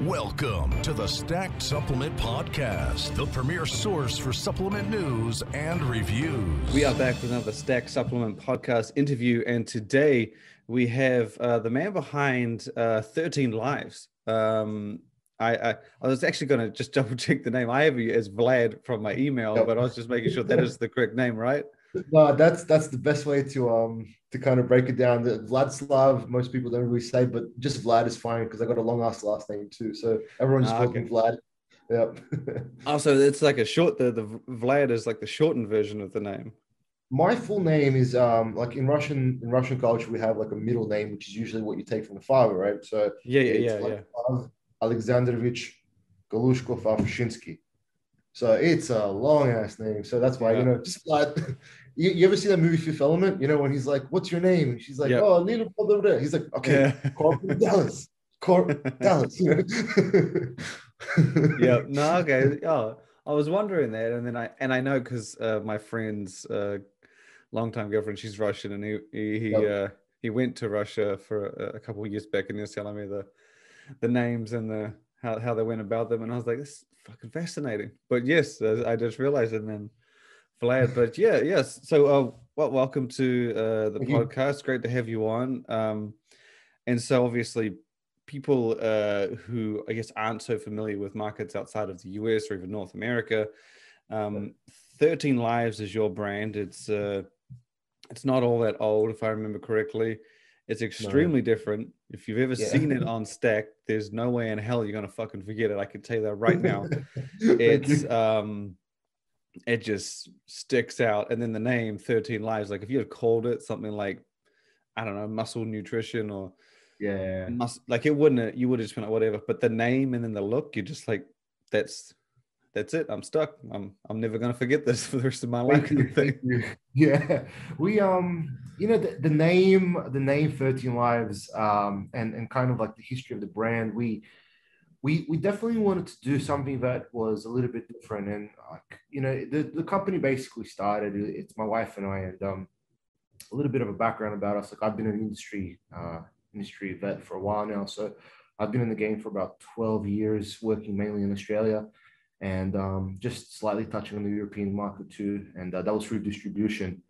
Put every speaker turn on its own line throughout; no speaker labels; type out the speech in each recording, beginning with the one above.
Welcome to the Stacked Supplement Podcast, the premier source for supplement news and reviews.
We are back with another Stack Supplement Podcast interview, and today we have the man behind 13 Lives. I was actually going to just double check the name. I have you as Vlad from my email, but I was just making sure that is the correct name, right?
No, that's the best way to kind of break it down. The Vladislav, most people don't really say, but just Vlad is fine because I got a long ass last name too. So everyone just calls me Vlad. Yep.
Also, it's like a short. The Vlad is like the shortened version of the name.
My full name is like in Russian culture we have like a middle name, which is usually what you take from the father, right? So
Yeah.
Alexandrovich Galushkov-Afushinsky. So it's a long ass name. So that's why, just like, you ever see that movie Fifth Element? You know, when he's like, what's your name? And she's like, oh, little brother. He's like, okay, Dallas. Dallas.
Yeah. No, okay. Oh, I was wondering that. And I know because my friend's longtime girlfriend, she's Russian, and he went to Russia for a couple of years back, and he was telling me the names and how they went about them, and I was like, this is fucking fascinating. But yes, I just realized it, and then Vlad. But yes. So welcome to the podcast. Great to have you on. And so obviously people who I guess aren't so familiar with markets outside of the US or even North America, 13 Lives is your brand. It's not all that old, if I remember correctly. It's extremely different. If you've ever seen it on Stack, there's no way in hell you're gonna fucking forget it. I can tell you that right now. It's it just sticks out. And then the name 13 Lives, like if you had called it something like, I don't know, muscle nutrition or like you would have just been like whatever. But the name and then the look, you're just like, that's it. I'm stuck. I'm never gonna forget this for the rest of my life.
Thank you. Yeah, we the name 13 Lives and kind of like the history of the brand. We definitely wanted to do something that was a little bit different, and the company basically started. It's my wife and I, and a little bit of a background about us. Like I've been an industry vet for a while now, so I've been in the game for about 12 years, working mainly in Australia. And just slightly touching on the European market too, and that was through distribution.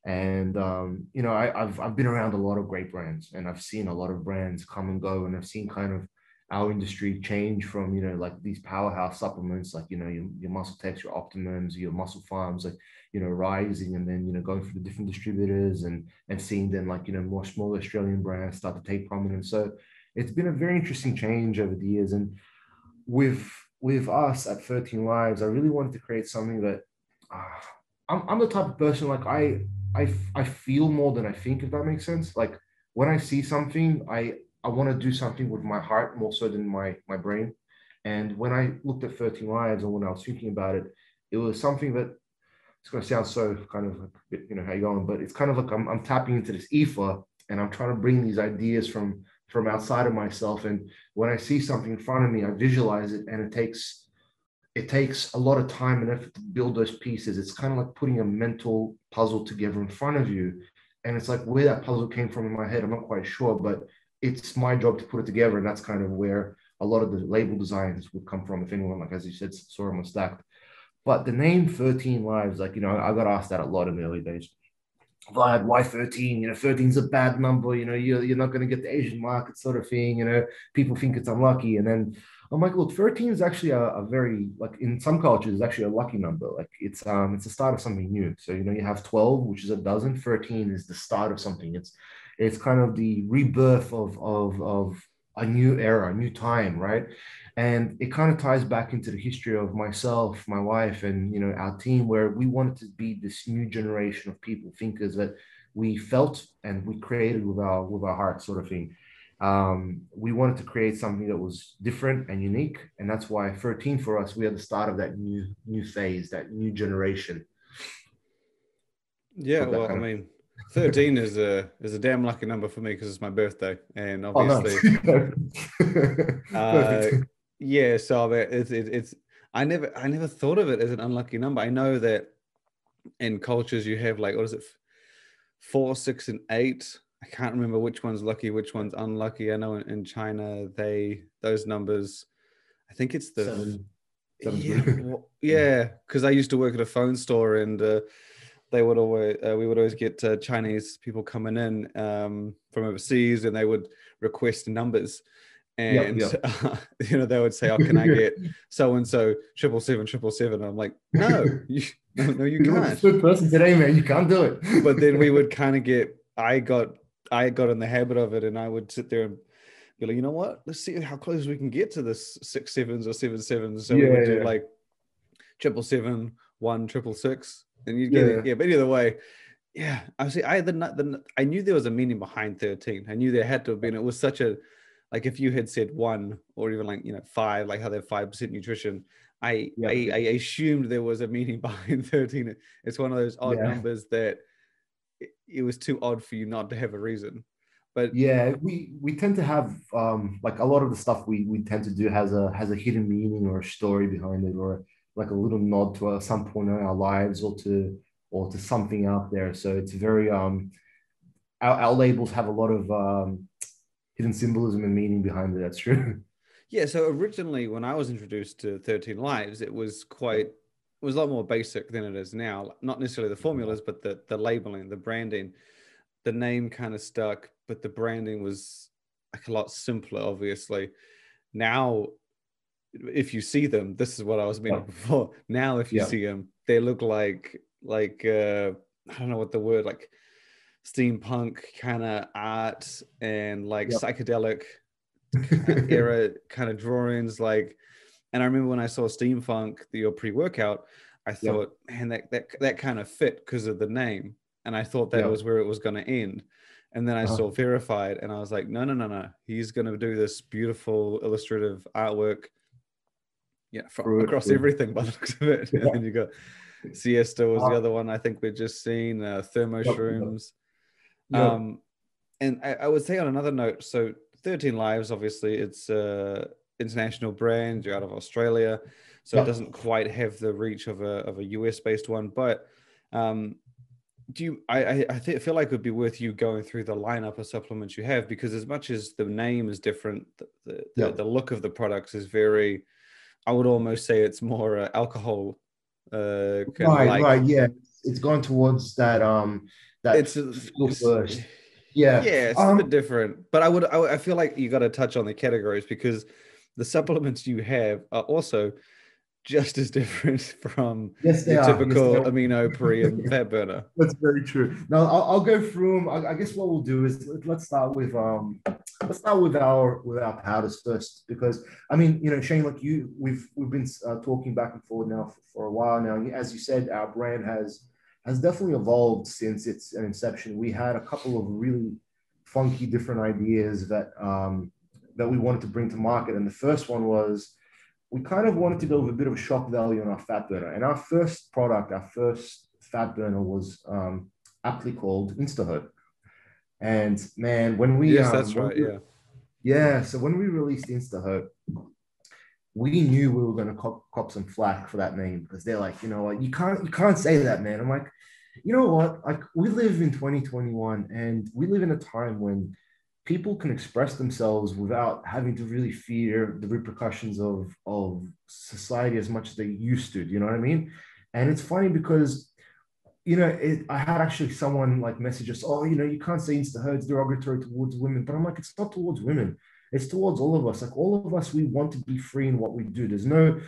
And I've been around a lot of great brands, and I've seen a lot of brands come and go, and I've seen kind of our industry change from like these powerhouse supplements, like your Muscle Techs, your Optimums, your Muscle Farms, like rising, and then going through the different distributors, and seeing then like more small Australian brands start to take prominence. So it's been a very interesting change over the years, and with us at 13 Lives, I really wanted to create something that I'm the type of person, like I feel more than I think, if that makes sense. Like when I see something, I want to do something with my heart more so than my brain. And when I looked at 13 Lives and when I was thinking about it, it was something that it's going to sound so kind of like, how you going, but it's kind of like I'm tapping into this ether, and I'm trying to bring these ideas from outside of myself. And when I see something in front of me, I visualize it, and it takes a lot of time and effort to build those pieces. It's kind of like putting a mental puzzle together in front of you. And it's like where that puzzle came from in my head, I'm not quite sure, but it's my job to put it together. And that's kind of where a lot of the label designs would come from, if anyone, like, as you said, saw them on Stacked. But the name 13 Lives, like, I got asked that a lot in the early days. Vlad, why 13? 13 is a bad number. You're not going to get the Asian market, sort of thing. People think it's unlucky. And then I'm like, look, 13 is actually a very, like, in some cultures, it's actually a lucky number. Like it's the start of something new. So, you have 12, which is a dozen. 13 is the start of something. It's kind of the rebirth of a new era, a new time, right? And it kind of ties back into the history of myself, my wife, and our team, where we wanted to be this new generation of people, thinkers that we felt and we created with our heart, sort of thing. We wanted to create something that was different and unique, and that's why 13 for us. We are the start of that new phase, that new generation.
Yeah, well, I mean, 13 is a damn lucky number for me because it's my birthday, and obviously, yeah. So it's I never thought of it as an unlucky number. I know that in cultures you have, like, what is it, 4, 6, and 8. I can't remember which one's lucky, which one's unlucky. I know in China those numbers I think it's the
seven.
yeah, because I used to work at a phone store, and they would always we would always get Chinese people coming in from overseas, and they would request numbers, and they would say, "Oh, can I get so and so 777?" I'm like, "No, no, you
You're
can't."
the third person today, man. You can't do it.
But then we would kind of I got in the habit of it, and I would sit there and be like, you know what? Let's see how close we can get to this 6 7s or 7 7s. So we would do like 777, 666, and you get it. Yeah, but either way, yeah. Obviously, I knew there was a meaning behind 13. I knew there had to have been. It was such a, like, if you had said 1 or even like 5, like how they have 5% nutrition, I assumed there was a meaning behind 13. It's one of those odd numbers that it was too odd for you not to have a reason. But
yeah, we tend to have like a lot of the stuff we tend to do has a hidden meaning or a story behind it, or like a little nod to some point in our lives, or to something out there. So it's very our labels have a lot of hidden symbolism and meaning behind it. That's true.
Yeah. So originally, when I was introduced to 13 Lives, it was a lot more basic than it is now. Not necessarily the formulas, but the labeling, the branding. The name kind of stuck, but the branding was like a lot simpler, obviously. Now, if you see them, this is what I was meaning before. Now, if you see them, they look like I don't know what the word, like steampunk kind of art, and like psychedelic era kind of drawings. Like, and I remember when I saw steampunk, your pre-workout, I thought, man, that kind of fit because of the name. And I thought that was where it was going to end. And then I saw Verified, and I was like, no. He's going to do this beautiful illustrative artwork across everything by the looks of it. And then you got Siesta was the other one I think we'd just seen, Thermo Shrooms. And I would say on another note, so 13 Lives, obviously, it's an international brand. You're out of Australia, so it doesn't quite have the reach of a US-based one. But I feel like it would be worth you going through the lineup of supplements you have, because as much as the name is different, the look of the products is very, I would almost say it's more alcohol.
Right. Yeah, it's going towards that. It's first. Yeah,
it's a bit different. But I feel like you got to touch on the categories, because the supplements you have are also just as different from the typical amino, pre, and fat burner.
That's very true. Now I'll go through them. I guess what we'll do is let's start with our powders first, because I mean, Shane, like we've been talking back and forth now for a while now. As you said, our brand has definitely evolved since its inception. We had a couple of really funky different ideas that we wanted to bring to market, and the first one was, we kind of wanted to go with a bit of a shock value on our fat burner. And our first fat burner was aptly called InstaHurt. And man, when we
that's right.
So when we released InstaHurt, we knew we were going to cop some flack for that name, because they're like, you can't say that, man. I'm like, you know what? Like, we live in 2021, and we live in a time when people can express themselves without having to really fear the repercussions of society as much as they used to. You know what I mean? And it's funny because, I had actually someone like message us, you can't say InstaHurt, it's derogatory towards women. But I'm like, it's not towards women. It's towards all of us. Like, all of us, we want to be free in what we do. There's no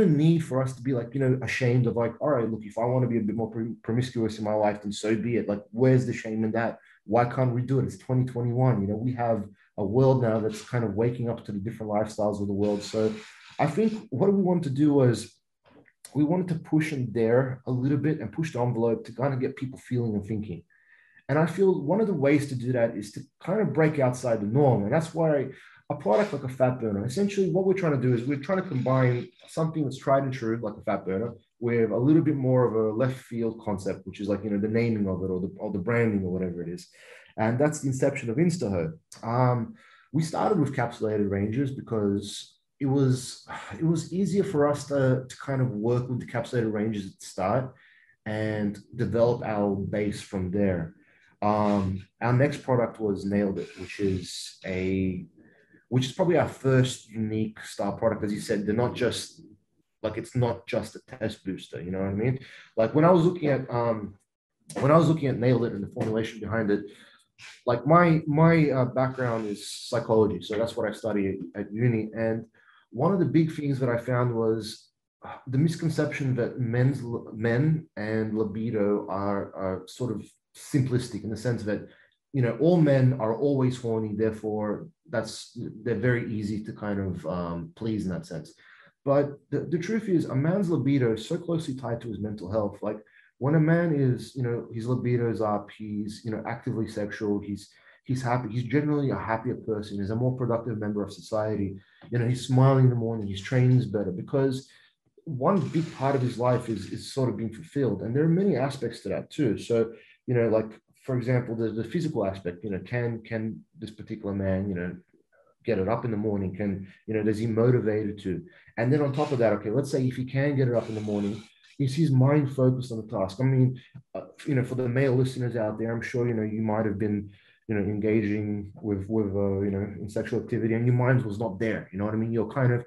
need for us to be like, ashamed of like, all right, look, if I want to be a bit more promiscuous in my life, then so be it. Like, where's the shame in that? Why can't we do it? It's 2021. We have a world now that's kind of waking up to the different lifestyles of the world. So I think what we wanted to do was, we wanted to push and dare a little bit and push the envelope to kind of get people feeling and thinking. And I feel one of the ways to do that is to kind of break outside the norm. And that's why a product like a fat burner, essentially what we're trying to do is we're trying to combine something that's tried and true, like a fat burner, with a little bit more of a left field concept, which is like, the naming of it, or the branding, or whatever it is. And that's the inception of InstaHurt. We started with capsulated ranges because it was easier for us to kind of work with the capsulated ranges at the start and develop our base from there. Our next product was Nailed It, which is which is probably our first unique style product. As you said, they're not just like, it's not just a test booster, you know what I mean? Like when I was looking at Nailed It and the formulation behind it, like my background is psychology, so that's what I study at uni. And one of the big things that I found was the misconception that men and libido are sort of simplistic, in the sense that, you know, all men are always horny, therefore they're very easy to kind of please in that sense. But the truth is, a man's libido is so closely tied to his mental health. Like when a man is, you know, his libido is up, he's, you know, actively sexual, he's happy, he's generally a happier person, he's a more productive member of society. You know, he's smiling in the morning, his training's better, because one big part of his life is sort of being fulfilled. And there are many aspects to that too. So, you know, like for example, the physical aspect, you know, can this particular man, you know, get it up in the morning? Can, you know, does he motivated to? And then on top of that, okay, let's say if he can get it up in the morning, is his mind focused on the task? I mean, you know, for the male listeners out there, I'm sure, you know, you might have been, you know, engaging with you know, in sexual activity, and your mind was not there. You know what I mean? You're kind of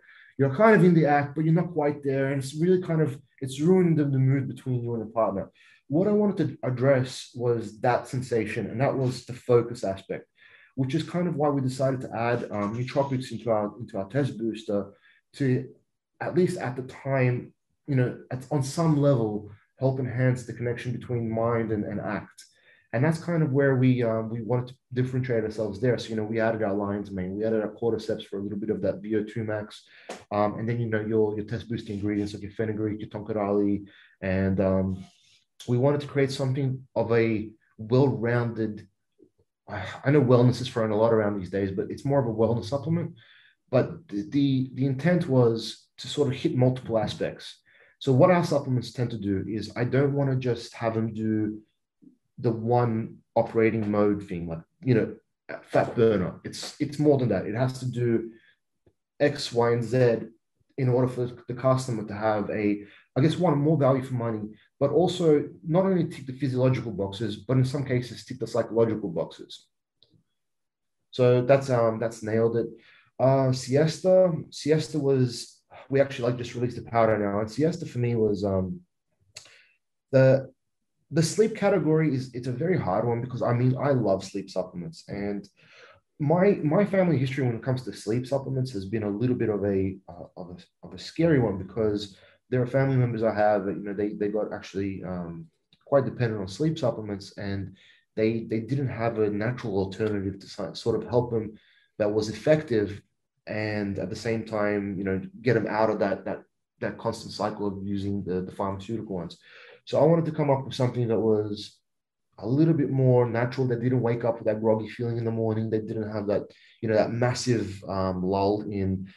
in the act, but you're not quite there. And it's really kind of, it's ruining the mood between you and the partner. What I wanted to address was that sensation, and that was the focus aspect, which is kind of why we decided to add nootropics into our test booster, to, at least at the time, you know, on some level, help enhance the connection between mind and act. And that's kind of where we wanted to differentiate ourselves there. So, you know, we added our lion's mane, we added our cordyceps for a little bit of that VO2 max. And then, you know, your test boosting ingredients like your fenugreek, your tonka, and we wanted to create something of a well-rounded, I know wellness is thrown a lot around these days, but it's more of a wellness supplement. But the intent was to sort of hit multiple aspects. So what our supplements tend to do is, I don't want to just have them do the one operating mode thing, like, you know, fat burner. It's more than that. It has to do X, Y, and Z in order for the customer to have I guess, one, more value for money, but also not only tick the physiological boxes, but in some cases tick the psychological boxes. So that's Nailed It. Siesta was, we actually like just released the powder now, and Siesta for me was the sleep category it's a very hard one, because I mean, I love sleep supplements, and my family history when it comes to sleep supplements has been a little bit of a scary one, because there are family members I have that, you know, they got actually quite dependent on sleep supplements, and they didn't have a natural alternative to sort of help them that was effective, and at the same time, you know, get them out of that constant cycle of using the pharmaceutical ones. So I wanted to come up with something that was a little bit more natural, that didn't wake up with that groggy feeling in the morning. They didn't have that, you know, that massive lull in,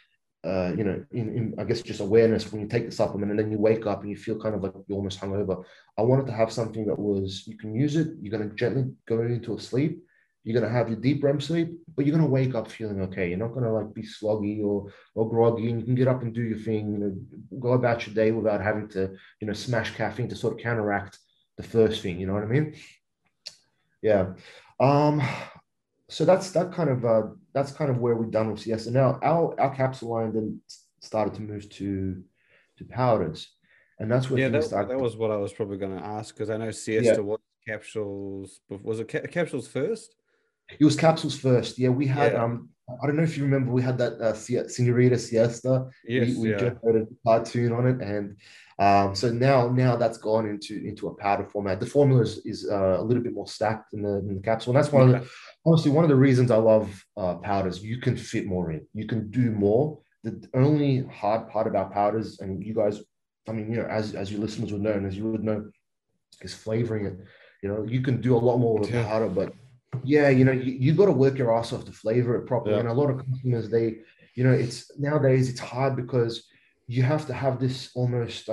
you know, in I guess just awareness when you take the supplement, and then you wake up and you feel kind of like you're almost hungover. I wanted to have something that was, you can use it, you're going to gently go into a sleep, you're going to have your deep REM sleep, but you're going to wake up feeling okay. You're not going to like be sloggy or groggy, and you can get up and do your thing, you know, go about your day without having to, you know, smash caffeine to sort of counteract the first thing. You know what I mean? Yeah. So that's kind of where we're done with Siesta. Now our capsule line then started to move to powders, and that's where things started.
That was what I was probably going to ask, because I know Siesta was capsules. Was it capsules first?
It was capsules first. Yeah, we had I don't know if you remember, we had that Senorita Siesta.
Yes,
we generated a cartoon on it, and so now that's gone into a powder format. The formula is a little bit more stacked in the capsule, and that's honestly one of the reasons I love powders. You can fit more in, you can do more. The only hard part about powders, and you guys, I mean, you know, as your listeners would know, and as you would know, is flavoring it. You know, you can do a lot more with a powder, but yeah, you know, you got to work your ass off to flavor it properly. And a lot of customers, they, you know, nowadays it's hard, because you have to have this almost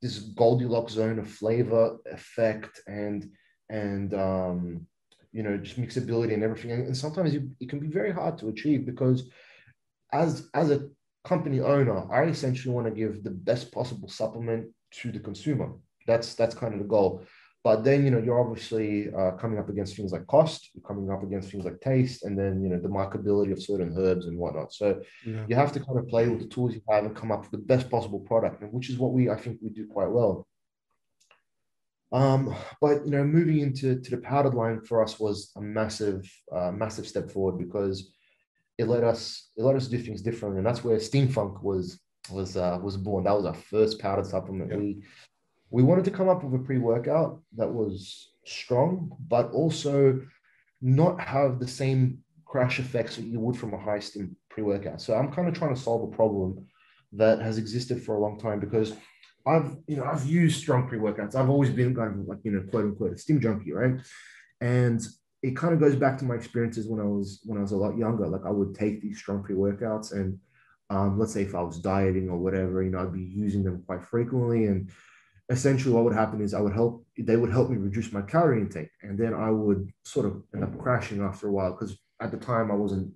this Goldilocks zone of flavor, effect, and you know, just mixability and everything. And sometimes it can be very hard to achieve, because as a company owner, I essentially want to give the best possible supplement to the consumer. That's kind of the goal. But then, you're obviously coming up against things like cost, you're coming up against things like taste, and then, the marketability of certain herbs and whatnot. So
Yeah.
you have to kind of play with the tools you have and come up with the best possible product, and which is what I think we do quite well. But moving into the powdered line for us was a massive step forward, because it let us do things differently, and that's where Steam Funk was born. That was our first powdered supplement.
Yeah.
We wanted to come up with a pre-workout that was strong, but also not have the same crash effects that you would from a high steam pre-workout. So I'm kind of trying to solve a problem that has existed for a long time, because I've used strong pre-workouts. I've always been kind of like, quote unquote, a steam junkie, right? And it kind of goes back to my experiences when I was a lot younger. Like, I would take these strong pre-workouts, and let's say if I was dieting or whatever, I'd be using them quite frequently. And essentially what would happen is they would help me reduce my calorie intake. And then I would sort of end up crashing after a while, because at the time I wasn't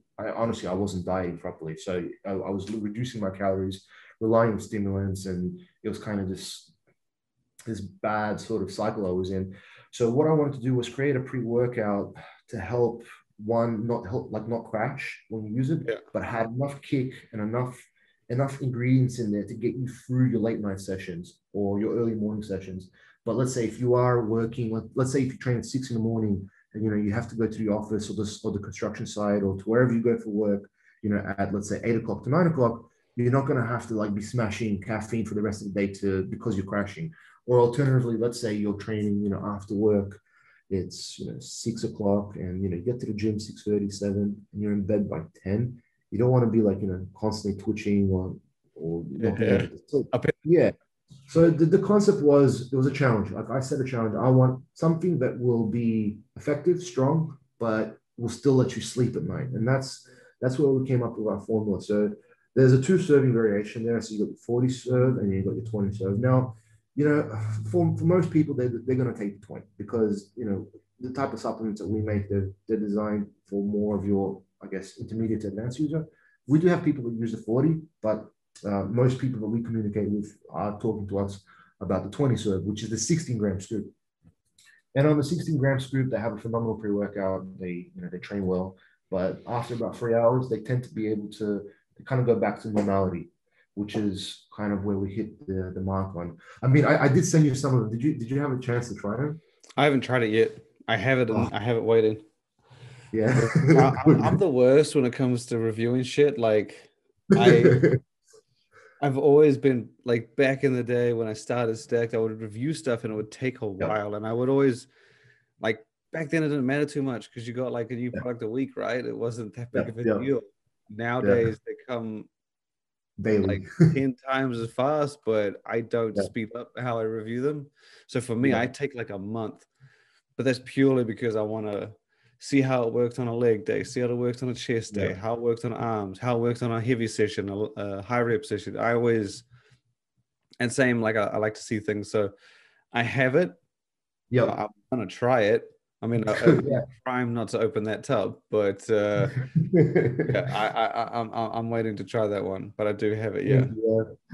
dieting properly. So I was reducing my calories, relying on stimulants, and it was kind of this bad sort of cycle I was in. So what I wanted to do was create a pre-workout to help not crash when you use it, but have enough kick and enough ingredients in there to get you through your late night sessions or your early morning sessions. But let's say if you are working, let's say if you train at 6 a.m. and you have to go to the office or the construction site or to wherever you go for work, at let's say 8 o'clock to 9 o'clock, you're not going to have to like be smashing caffeine for the rest of the day because you're crashing. Or alternatively, let's say you're training, after work, it's 6 o'clock, and you get to the gym 6:30, 7, and you're in bed by 10. You don't want to be like constantly twitching or not being able to sleep. Yeah. So the concept was, it was a challenge. Like I set a challenge. I want something that will be effective, strong, but will still let you sleep at night. And that's where we came up with our formula. So there's a 2-serving variation there. So you got your 40 serve and you got your 20 serve. Now, for most people, they're going to take the 20, because, the type of supplements that we make, they're designed for more of your, I guess, intermediate to advanced user. We do have people that use the 40, but most people that we communicate with are talking to us about the 20 serve, which is the 16-gram scoop. And on the 16-gram scoop, they have a phenomenal pre-workout. They train well, but after about 3 hours, they tend to be able to kind of go back to normality, which is kind of where we hit the mark on. I mean, I did send you some of them. Did you have a chance to try them?
I haven't tried it yet. I have it. I have it waiting.
Yeah.
I'm the worst when it comes to reviewing shit. Like, I've always been like, back in the day when I started Stacked, I would review stuff and it would take a while. And I would always, like, back then it didn't matter too much because you got like a new product a week, right? It wasn't that big of a deal. Nowadays they come
daily,
like 10 times as fast, but I don't speed up how I review them. So for me, I take like a month, but that's purely because I want to see how it works on a leg day, see how it works on a chest day, how it works on arms, how it works on a heavy session, a high rep session. And same, like I like to see things. So I have it. Yeah, I'm gonna try it. I mean, I'm trying not to open that tub, but I'm waiting to try that one. But I do have it. Yeah.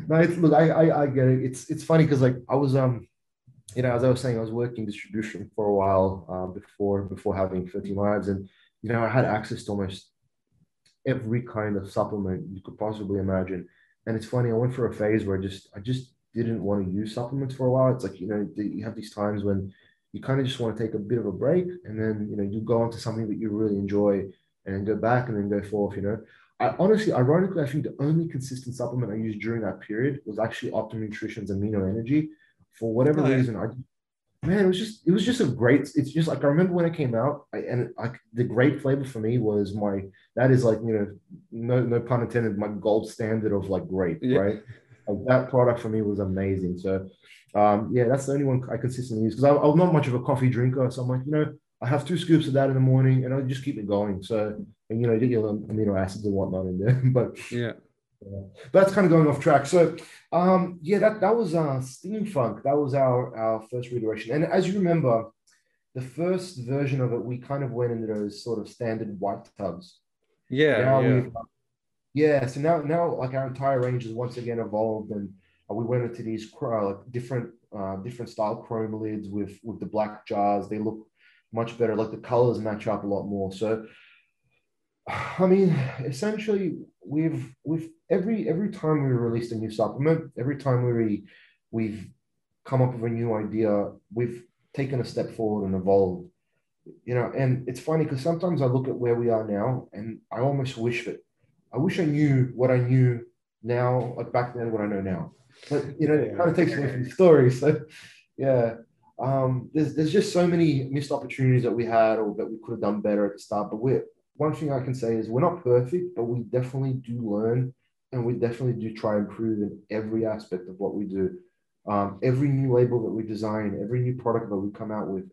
No, look, I get it. It's funny because like I was as I was saying, I was working distribution for a while before having 13 Lives, and I had access to almost every kind of supplement you could possibly imagine. And it's funny, I went for a phase where I just didn't want to use supplements for a while. It's like you have these times when you kind of just want to take a bit of a break, and then you go on to something that you really enjoy, and then go back and then go forth. Ironically, I think the only consistent supplement I used during that period was actually Optimum Nutrition's Amino Energy. For whatever reason, it was just a great. It's just like I remember when it came out, the great flavor for me was that is like no pun intended, my gold standard of like grape, right? Like that product for me was amazing. So, that's the only one I consistently use, because I'm not much of a coffee drinker. So I'm like, I have 2 scoops of that in the morning, and I'll just keep it going. So, and you get your amino acids and whatnot in there, but but that's kind of going off track. So, that was Steam Funk. That was our first reiteration. And as you remember, the first version of it, we kind of went into those sort of standard white tubs. So now like our entire range has once again evolved, and We went into these like different style chrome lids with the black jars. They look much better. Like the colors match up a lot more. So, I mean, essentially, we've every time we released a new supplement, every time we've come up with a new idea, we've taken a step forward and evolved. And it's funny because sometimes I look at where we are now, and I almost wish I knew what I knew now, like back then, what I know now. But it kind of takes away from the story. So, yeah. There's just so many missed opportunities that we had or that we could have done better at the start. But one thing I can say is we're not perfect, but we definitely do learn, and we definitely do try and improve in every aspect of what we do. Every new label that we design, every new product that we come out with,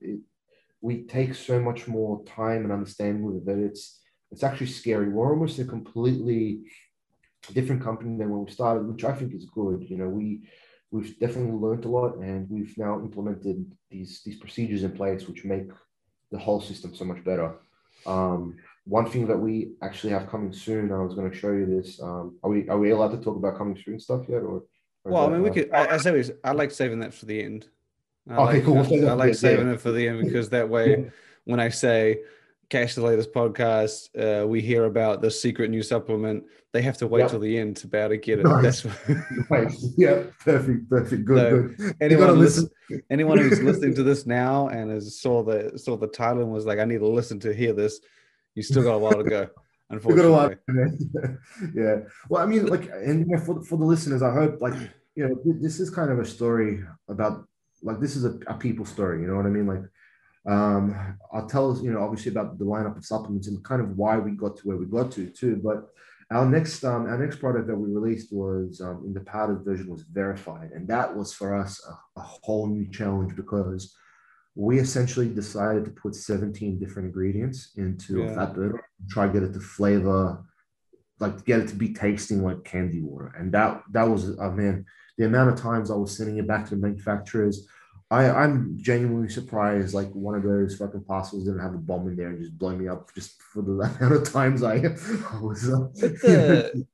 we take so much more time and understanding with it that it's actually scary. We're almost a completely different company than when we started, which I think is good. We've definitely learned a lot, and we've now implemented these procedures in place, which make the whole system so much better. One thing that we actually have coming soon, I was going to show you this. Are we allowed to talk about coming soon stuff yet, or
well, I mean, we could. I like saving that for the end.
Cool.
I like saving it for the end because that way, when I say Cash the Latest podcast, we hear about the secret new supplement. They have to wait till the end to be able to get it.
Nice. Nice. Yeah, perfect. Good.
Anyone who's listening to this now and saw the title and was like, I need to listen to hear this, you still got a while to go. Unfortunately.
Yeah. Well, I mean, and for the listeners, I hope this is kind of a story about this is a people story. You know what I mean? I'll tell us, obviously about the lineup of supplements and kind of why we got to where we got to too. But our next product that we released was in the powdered version was verified, and that was for us a whole new challenge because we essentially decided to put 17 different ingredients into a fat burner and try to get it to flavor, get it to be tasting like candy water. And that was, man, the amount of times I was sending it back to the manufacturers. I'm genuinely surprised one of those fucking parcels didn't have a bomb in there and just blow me up just for the amount of times I was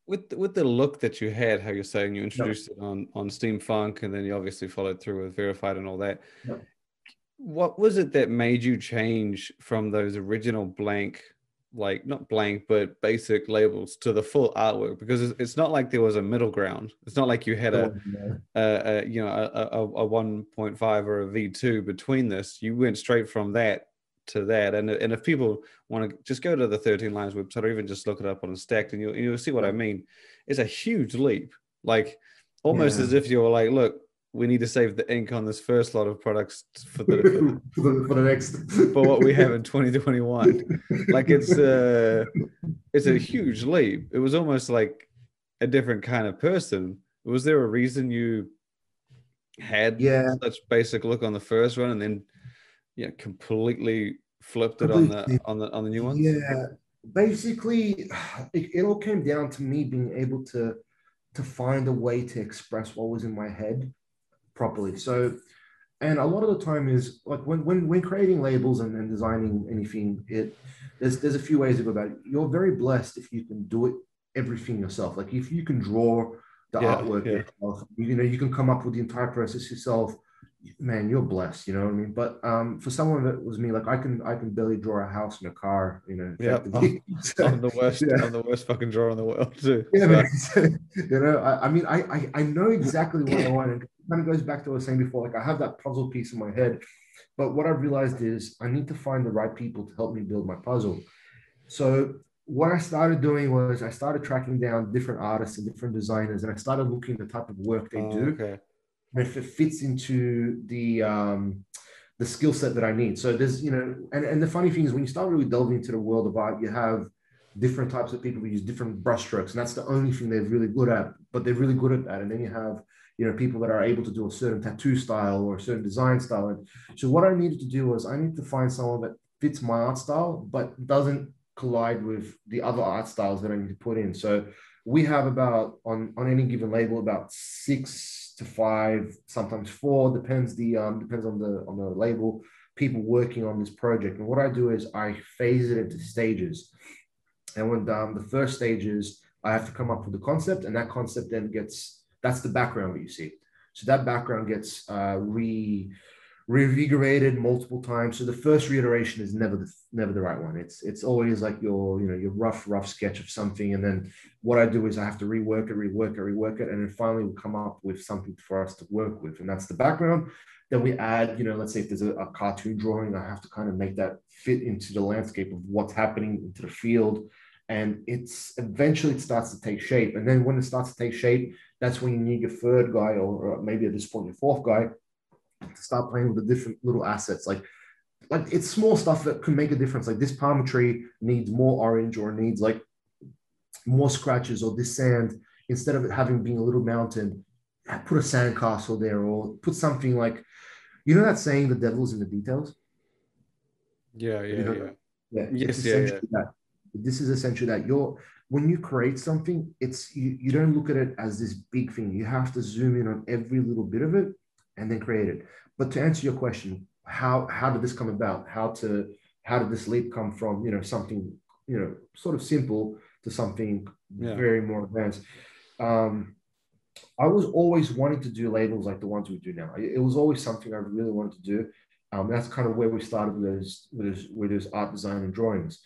with the look that you had, how you're saying you introduced it on Steam Funk and then you obviously followed through with Verified and all that.
Yep.
What was it that made you change from those original blank, not blank, but basic labels to the full artwork? Because it's not like there was a middle ground. It's not like you had a 1.5 or a V2 between this. You went straight from that to that. And if people want to just go to the 13 Lines website or even just look it up on a Stacked, and you'll see what I mean. It's a huge leap. Almost as if you're look, we need to save the ink on this first lot of products for the
next
for what we have in 2021. It's a huge leap. It was almost like a different kind of person. Was there a reason you had such basic look on the first one and then completely flipped it on the new ones?
Yeah, basically it all came down to me being able to find a way to express what was in my head properly. So, and a lot of the time is when creating labels and designing anything, there's a few ways to go about it. You're very blessed if you can do everything yourself. If you can draw the artwork yourself, you can come up with the entire process yourself. Man, you're blessed. You know what I mean? But for someone that was me, I can barely draw a house and a car.
I'm the worst fucking drawer in the world too.
Yeah, I know exactly what I want. And it kind of goes back to what I was saying before. I have that puzzle piece in my head, but what I've realized is I need to find the right people to help me build my puzzle. So what I started doing was I started tracking down different artists and different designers, and I started looking at the type of work they do.
Okay.
If it fits into the skill set that I need. So there's, and the funny thing is when you start really delving into the world of art, you have different types of people who use different brushstrokes, and that's the only thing they're really good at, but they're really good at that. And then you have, people that are able to do a certain tattoo style or a certain design style. And so what I needed to do was I need to find someone that fits my art style, but doesn't collide with the other art styles that I need to put in. So we have about, on any given label, about 6 to 5, sometimes 4, depends on the label, people working on this project. And what I do is I phase it into stages. And when the first stage is, I have to come up with the concept, and that concept then gets That's the background that you see. So that background gets reinvigorated multiple times. So the first reiteration is never the right one. It's always like your rough sketch of something, and then what I do is I have to rework it, and then finally we come up with something for us to work with, and that's the background. Then we add, let's say if there's a cartoon drawing, I have to kind of make that fit into the landscape of what's happening into the field. And eventually it starts to take shape. And then when it starts to take shape, that's when you need your third guy, or maybe at this point your fourth guy, to start playing with the different little assets. Like it's small stuff that can make a difference. Like this palm tree needs more orange, or needs like more scratches, or this sand, instead of it having been a little mountain, put a sand castle there, or put something like, that saying, the devil's in the details.
Yeah.
Yes, that. This is essentially that. When you create something, you don't look at it as this big thing. You have to zoom in on every little bit of it and then create it. But to answer your question, how did this come about? How did this leap come from something sort of simple to something very more advanced? I was always wanting to do labels like the ones we do now. It was always something I really wanted to do. That's kind of where we started with those art design and drawings.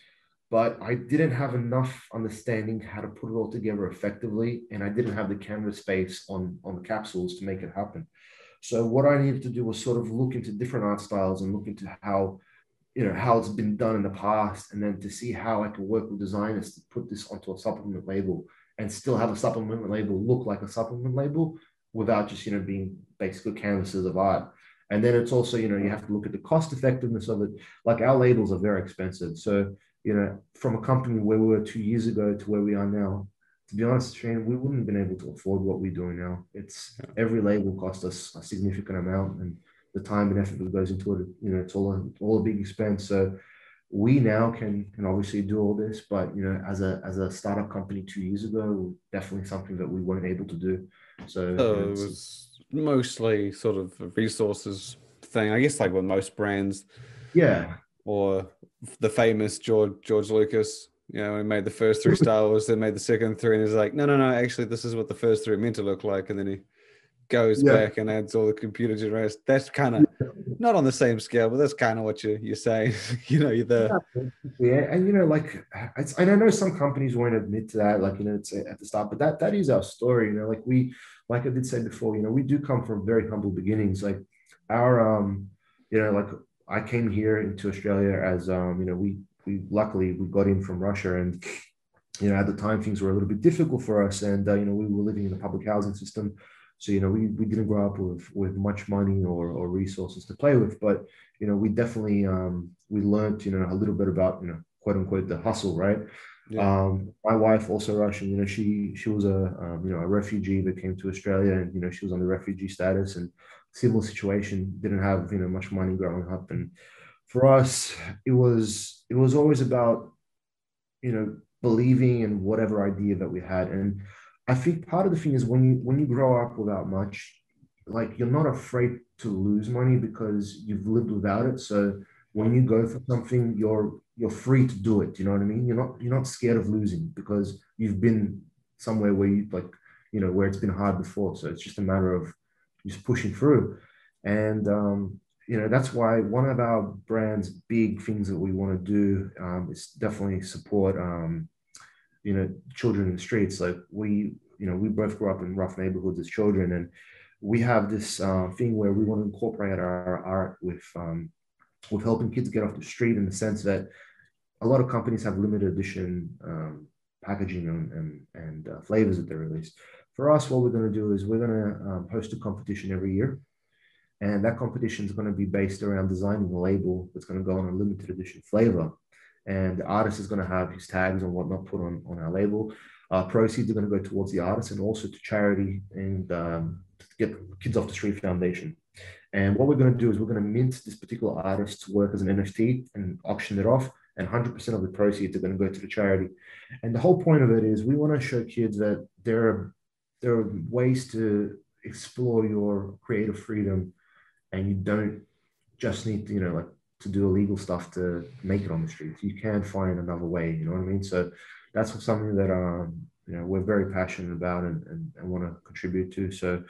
But I didn't have enough understanding how to put it all together effectively, and I didn't have the canvas space on the capsules to make it happen. So what I needed to do was sort of look into different art styles and look into how it's been done in the past, and then to see how I can work with designers to put this onto a supplement label and still have a supplement label look like a supplement label without just, being basically canvases of art. And then it's also, you have to look at the cost effectiveness of it. Like our labels are very expensive. So, from a company where we were 2 years ago to where we are now, to be honest, Shane, we wouldn't have been able to afford what we're doing now. Every label costs us a significant amount, and the time and effort that goes into it, it's all a big expense. So we now can obviously do all this, but as a startup company 2 years ago, definitely something that we weren't able to do. So
it was mostly sort of a resources thing, I guess, like with most brands.
Yeah.
Or the famous George Lucas, he made the first 3 Star Wars, then made the second 3, and he's like, no, actually, this is what the first 3 are meant to look like, and then he goes back and adds all the computer generators. That's kind of not on the same scale, but that's kind of what you're saying. You're there.
Yeah, and like and I know some companies won't admit to that, like it's at the start, but that is our story. Like I did say before, we do come from very humble beginnings. Like our like I came here into Australia as we luckily we got in from Russia, and at the time things were a little bit difficult for us, and we were living in a public housing system. So, we didn't grow up with much money or resources to play with, but, we definitely, we learned, a little bit about, quote unquote, the hustle, right? Yeah. My wife, also Russian, she was a refugee that came to Australia, and, she was on the refugee status and similar situation, didn't have, much money growing up. And for us, it was always about, believing in whatever idea that we had. And I think part of the thing is when you grow up without much, like you're not afraid to lose money because you've lived without it. So when you go for something, you're free to do it. You know what I mean? You're not scared of losing because you've been somewhere where where it's been hard before. So it's just a matter of just pushing through. And that's why one of our brand's big things that we want to do is definitely support children in the streets. Like we both grew up in rough neighborhoods as children, and we have this thing where we want to incorporate our art with helping kids get off the street, in the sense that a lot of companies have limited edition packaging and flavors that they release. For us, what we're going to do is we're going to host a competition every year, and that competition is going to be based around designing a label that's going to go on a limited edition flavor. And the artist is going to have his tags and whatnot put on our label. Proceeds are going to go towards the artist and also to charity and to get Kids Off the Street Foundation. And what we're going to do is we're going to mint this particular artist's work as an NFT and auction it off, and 100% of the proceeds are going to go to the charity. And the whole point of it is we want to show kids that there are ways to explore your creative freedom, and you don't just need to, to do illegal stuff to make it on the streets. You can find another way, you know what I mean? So that's something that we're very passionate about and want to contribute to. So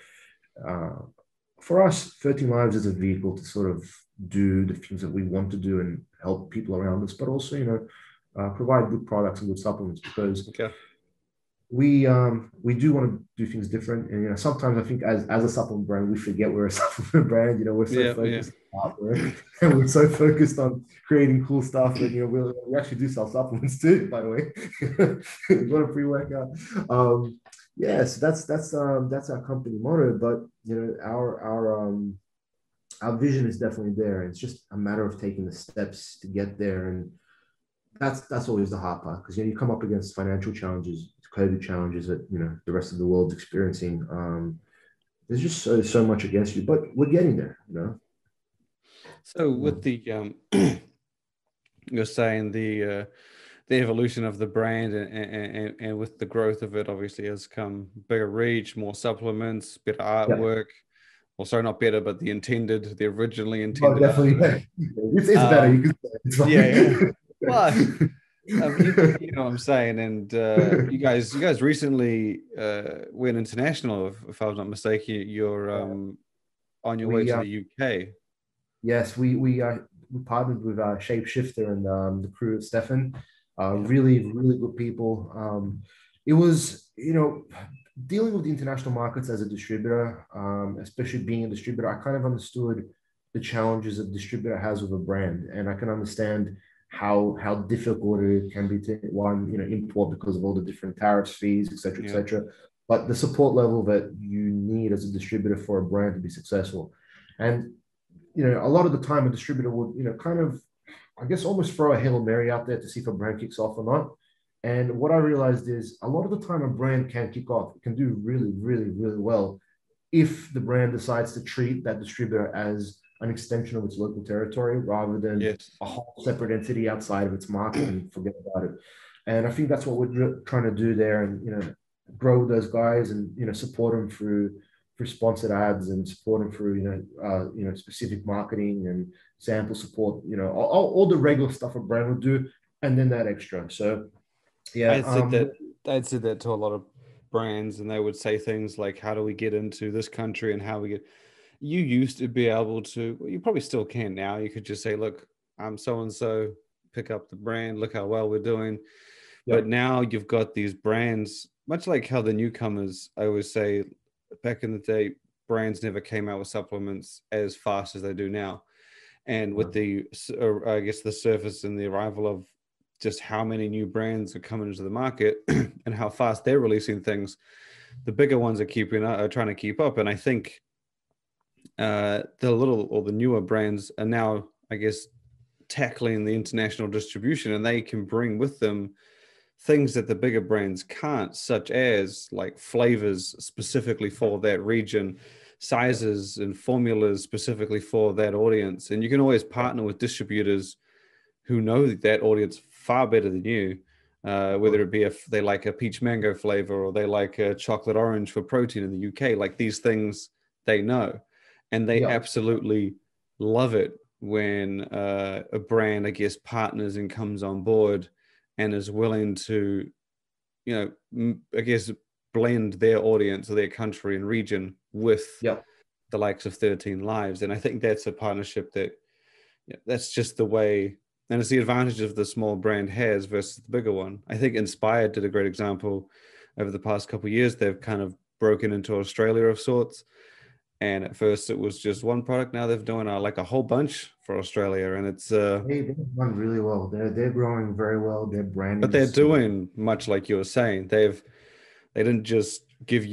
for us, 13 Lives is a vehicle to sort of do the things that we want to do and help people around us, but also, provide good products and good supplements, because we do want to do things different. And sometimes I think as a supplement brand, we forget we're a supplement brand. We're so focused on hardware, and we're so focused on creating cool stuff that we actually do sell supplements too, by the way. We've got a pre-workout. So that's our company motto. But our vision is definitely there. It's just a matter of taking the steps to get there, and that's always the hard part, because you come up against financial challenges, COVID challenges that the rest of the world's experiencing. There's just so much against you, but we're getting there.
So with the you're saying the evolution of the brand and with the growth of it, obviously has come bigger reach, more supplements, better artwork. Well, sorry, not better, but the originally intended.
Oh, definitely. It's better. You can say it's fine.
Well, you know what I'm saying. And you guys recently went international, if I'm not mistaken. You're on your way to the UK.
Yes, we partnered with Shapeshifter and the crew of Stefan. Really, really good people. It was, dealing with the international markets as a distributor, especially being a distributor, I kind of understood the challenges a distributor has with a brand, and I can understand how difficult it can be to import because of all the different tariffs, fees, etc., etc. But the support level that you need as a distributor for a brand to be successful, and a lot of the time a distributor would kind of, I guess, almost throw a Hail Mary out there to see if a brand kicks off or not. And what I realized is a lot of the time a brand can kick off, it can do really, really, really well if the brand decides to treat that distributor as an extension of its local territory rather than a whole separate entity outside of its market and forget about it. And I think that's what we're trying to do there, and grow those guys and support them through sponsored ads and support them through specific marketing and sample support, all the regular stuff a brand would do, and then that extra. So
I'd said that to a lot of brands, and they would say things like, how do we get into this country, and how we get. You used to be able to, well, you probably still can now. You could just say, look, I'm so-and-so, pick up the brand, look how well we're doing. But now you've got these brands, much like how the newcomers, I always say, back in the day, brands never came out with supplements as fast as they do now. And with the surface and the arrival of just how many new brands are coming into the market and how fast they're releasing things, the bigger ones are trying to keep up. And I think the newer brands are now, I guess, tackling the international distribution, and they can bring with them things that the bigger brands can't, such as like flavors specifically for that region, sizes and formulas specifically for that audience. And you can always partner with distributors who know that audience far better than you, whether it be if they like a peach mango flavor or they like a chocolate orange for protein in the UK. Like, these things they know, and they absolutely love it when a brand, I guess, partners and comes on board and is willing to, I guess, blend their audience or their country and region with the likes of 13 Lives. And I think that's a partnership that, that's just the way, and it's the advantage of the small brand has versus the bigger one. I think Inspired did a great example over the past couple of years. They've kind of broken into Australia of sorts. And at first it was just one product. Now they're doing like a whole bunch for Australia, and it's
they've done really well. They're growing very well. Their brand,
but they're doing much like you were saying. They didn't just give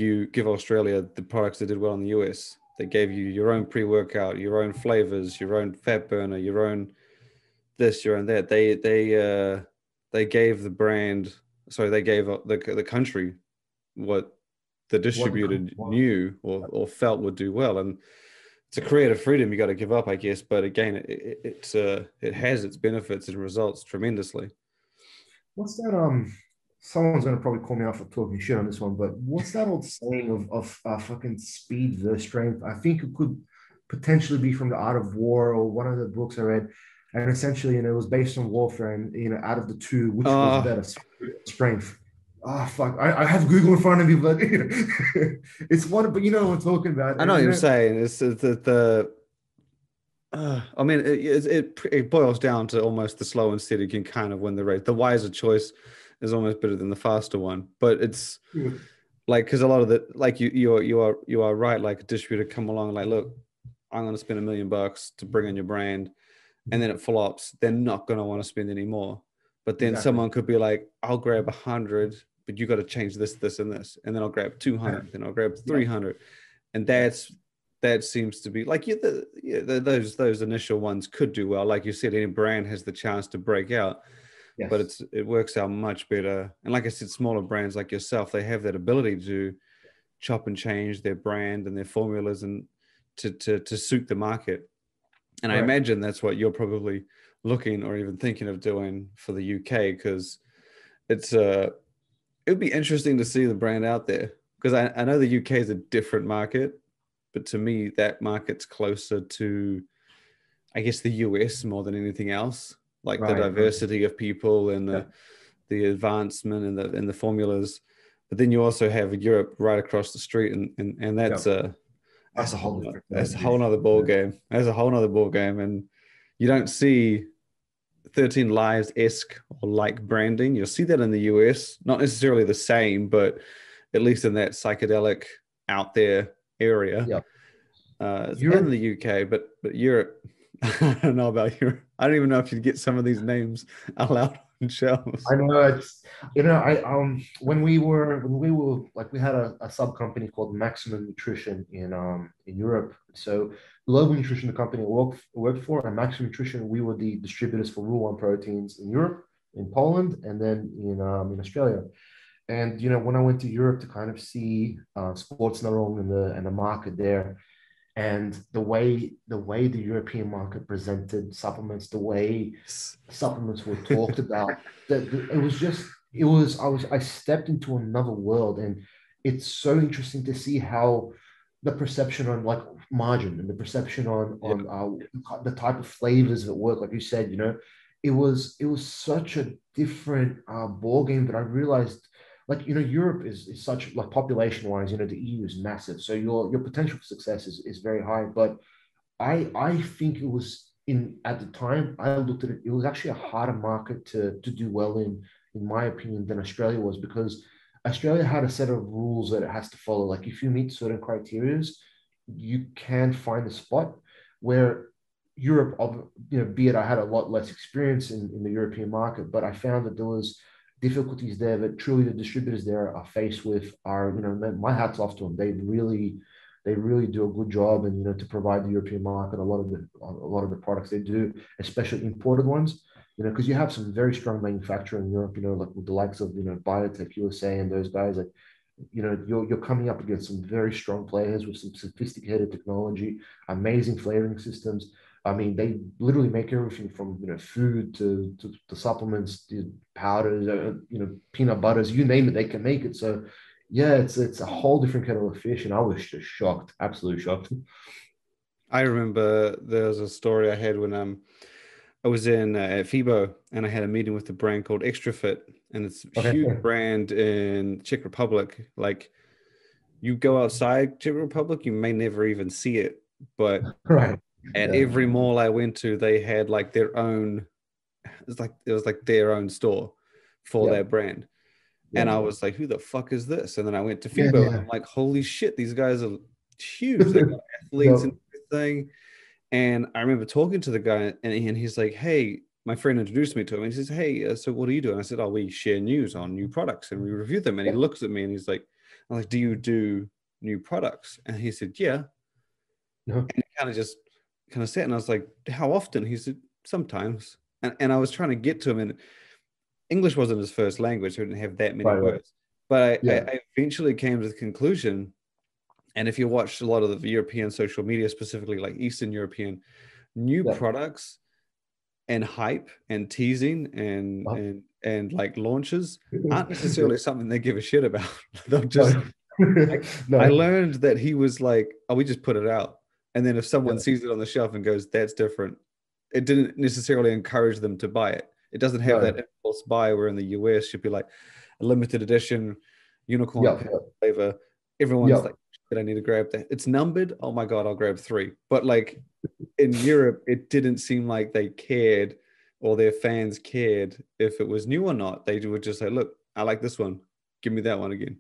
Australia the products that did well in the US. They gave you your own pre-workout, your own flavors, your own fat burner, your own this, your own that. They gave the brand, they gave the country what the distributor knew or felt would do well. And it's a creative freedom you got to give up, I guess. But again, it has its benefits and results tremendously.
What's that? Someone's going to probably call me out for talking shit on this one, but what's that old saying of fucking speed versus strength? I think it could potentially be from The Art of War or one of the books I read. And essentially, it was based on warfare, and out of the two, which was better, strength? fuck, I have Google in front of me, but it's one. But you know what I'm talking about.
I know what you're saying. It's the I mean, it boils down to almost the slow and steady can kind of win the race. The wiser choice is almost better than the faster one, but it's like, because a lot of the, like, you are right. Like, a distributor come along and like, look, I'm going to spend $1 million to bring in your brand, and then it flops. They're not going to want to spend any more. But then someone could be like, I'll grab 100, but you got to change this, this, and this, and then I'll grab 200, then I'll grab 300, and that seems to be like, those initial ones could do well. Like you said, any brand has the chance to break out. Yes. But it works out much better. And like I said, smaller brands like yourself, they have that ability to chop and change their brand and their formulas and to suit the market. And I imagine that's what you're probably looking or even thinking of doing for the UK, because it would be interesting to see the brand out there, because I know the UK is a different market, but to me that market's closer to, I guess, the US more than anything else. Like the diversity of people and the advancement and the formulas. But then you also have Europe right across the street, and that's a whole nother ball game. That's a whole nother ball game. And you don't see 13 Lives-esque or like branding. You'll see that in the US, not necessarily the same, but at least in that psychedelic out there area. In the UK, but Europe, I don't know about Europe. I don't even know if you'd get some of these names allowed on shelves.
I know, it's, you know, when we were like, we had a sub company called Maximum Nutrition in Europe. So Global Nutrition, the company I worked for, and Maximum Nutrition, we were the distributors for Rule 1 proteins in Europe, in Poland, and then in Australia. And you know, when I went to Europe to kind of see Sports Narong and the market there, and the way the European market presented supplements, the way supplements were talked about, I stepped into another world. And it's so interesting to see how the perception on like margin and the perception on the type of flavors that work, like you said, you know, it was such a different ball game that I realized. Like, you know, Europe is such, like, population-wise, you know, the EU is massive. So your potential for success is very high. But I think it was, at the time, I looked at it, it was actually a harder market to do well in my opinion, than Australia was, because Australia had a set of rules that it has to follow. Like, if you meet certain criteria, you can find a spot. Where Europe, you know, be it I had a lot less experience in the European market, but I found that there was difficulties there that truly the distributors there are faced with. Are, you know, my hat's off to them. They really do a good job, and, you know, to provide the European market a lot of the products they do, especially imported ones, you know, because you have some very strong manufacturing in Europe, you know, like with the likes of, you know, Biotech USA and those guys. Like, you know, you're coming up against some very strong players with some sophisticated technology, amazing flavoring systems. I mean, they literally make everything from, you know, food to supplements, to powders, you know, peanut butters, you name it, they can make it. So, yeah, it's a whole different kettle of fish, and I was just shocked, absolutely shocked.
I remember there was a story I had when I was in at FIBO, and I had a meeting with a brand called Extra Fit, and it's a huge brand in Czech Republic. Like, you go outside Czech Republic, you may never even see it, but at every mall I went to, they had like their own. It was like their own store for that brand, and I was like, "Who the fuck is this?" And then I went to FIBO, and I'm like, "Holy shit, these guys are huge! They got athletes and everything." And I remember talking to the guy, and he's like, "Hey," my friend introduced me to him. And he says, "Hey, so what do you do?" And I said, "Oh, we share news on new products and we review them." And he looks at me and he's like, "I'm like, do you do new products?" And he said, "Yeah." And he kind of sat, and I was like, "How often?" He said, "Sometimes." And I was trying to get to him, and English wasn't his first language, so I didn't have that many words. But I eventually came to the conclusion, and if you watch a lot of the European social media, specifically like Eastern European, new products and hype and teasing and like launches aren't necessarily something they give a shit about. They'll just I learned that he was like, "Oh, we just put it out." And then if someone sees it on the shelf and goes, "That's different," it didn't necessarily encourage them to buy it. It doesn't have that impulse buy where in the US you'd be like, a limited edition unicorn
Yeah.
flavor. Everyone's
Yeah.
like, I need to grab that. It's numbered. Oh my God, I'll grab 3. But like in Europe, it didn't seem like they cared or their fans cared if it was new or not. They would just say, look, I like this one. Give me that one again.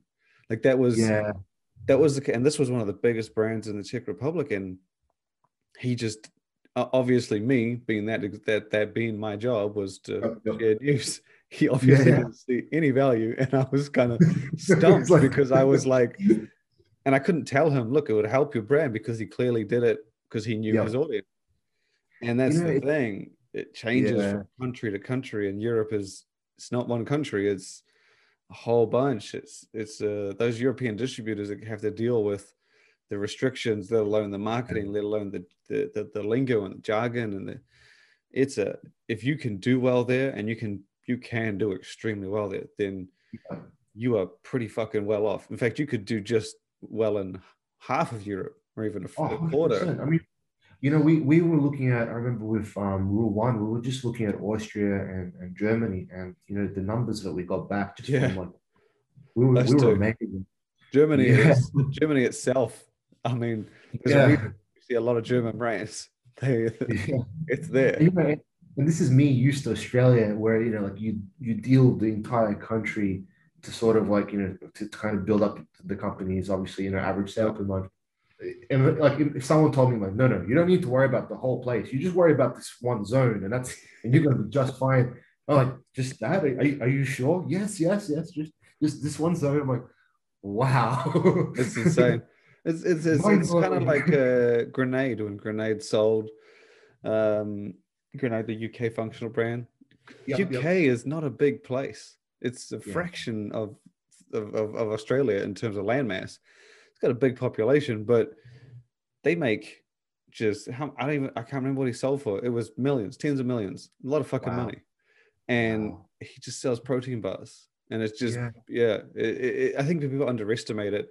Like that was, and this was one of the biggest brands in the Czech Republic. And he just, obviously me being that being my job was to share news. He obviously didn't see any value. And I was kind of stumped because I was like, and I couldn't tell him, look, it would help your brand, because he clearly did it because he knew his audience. And that's the thing. It changes from country to country, and Europe it's not one country, it's a whole bunch. It's those European distributors that have to deal with the restrictions, let alone the marketing, let alone the lingo and the jargon, and if you can do well there, and you can do extremely well there, then you are pretty fucking well off. In fact, you could do just well in half of Europe, or even a quarter.
I mean, we were looking at, I remember with Rule 1, we were just looking at Austria and Germany, and the numbers that we got back just from like, we were amazing.
Germany itself, I mean, there's a reason you see a lot of German brands. It's there.
And this is me used to Australia, where like you deal the entire country to sort of like to kind of build up the company's obviously average sale per month. And like if someone told me like, no, you don't need to worry about the whole place, you just worry about this one zone, and you're gonna be just fine. I'm like, just that? Are you sure? Yes. Just this one zone. I'm like, wow,
it's insane. It's kind of like Grenade, when Grenade sold Grenade, the UK functional brand. UK is not a big place. It's a fraction of Australia in terms of landmass. It's got a big population, but they make I can't remember what he sold for. It was millions, tens of millions, a lot of fucking money. And he just sells protein bars. And it's just, I think people underestimate it,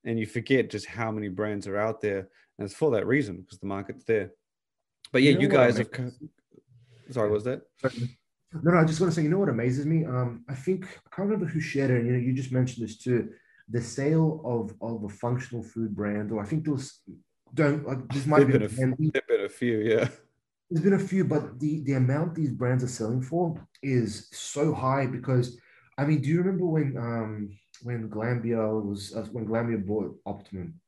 and you forget just how many brands are out there. And it's for that reason, because the market's there. But yeah, you guys have. Sorry, what was that?
No, I just want to say, what amazes me? I think, I can't remember who shared it. You just mentioned this too. The sale of a functional food brand, or I think this might be
there've been a few, yeah.
There's been a few, but the amount these brands are selling for is so high, because, I mean, do you remember when Glanbia bought Optimum?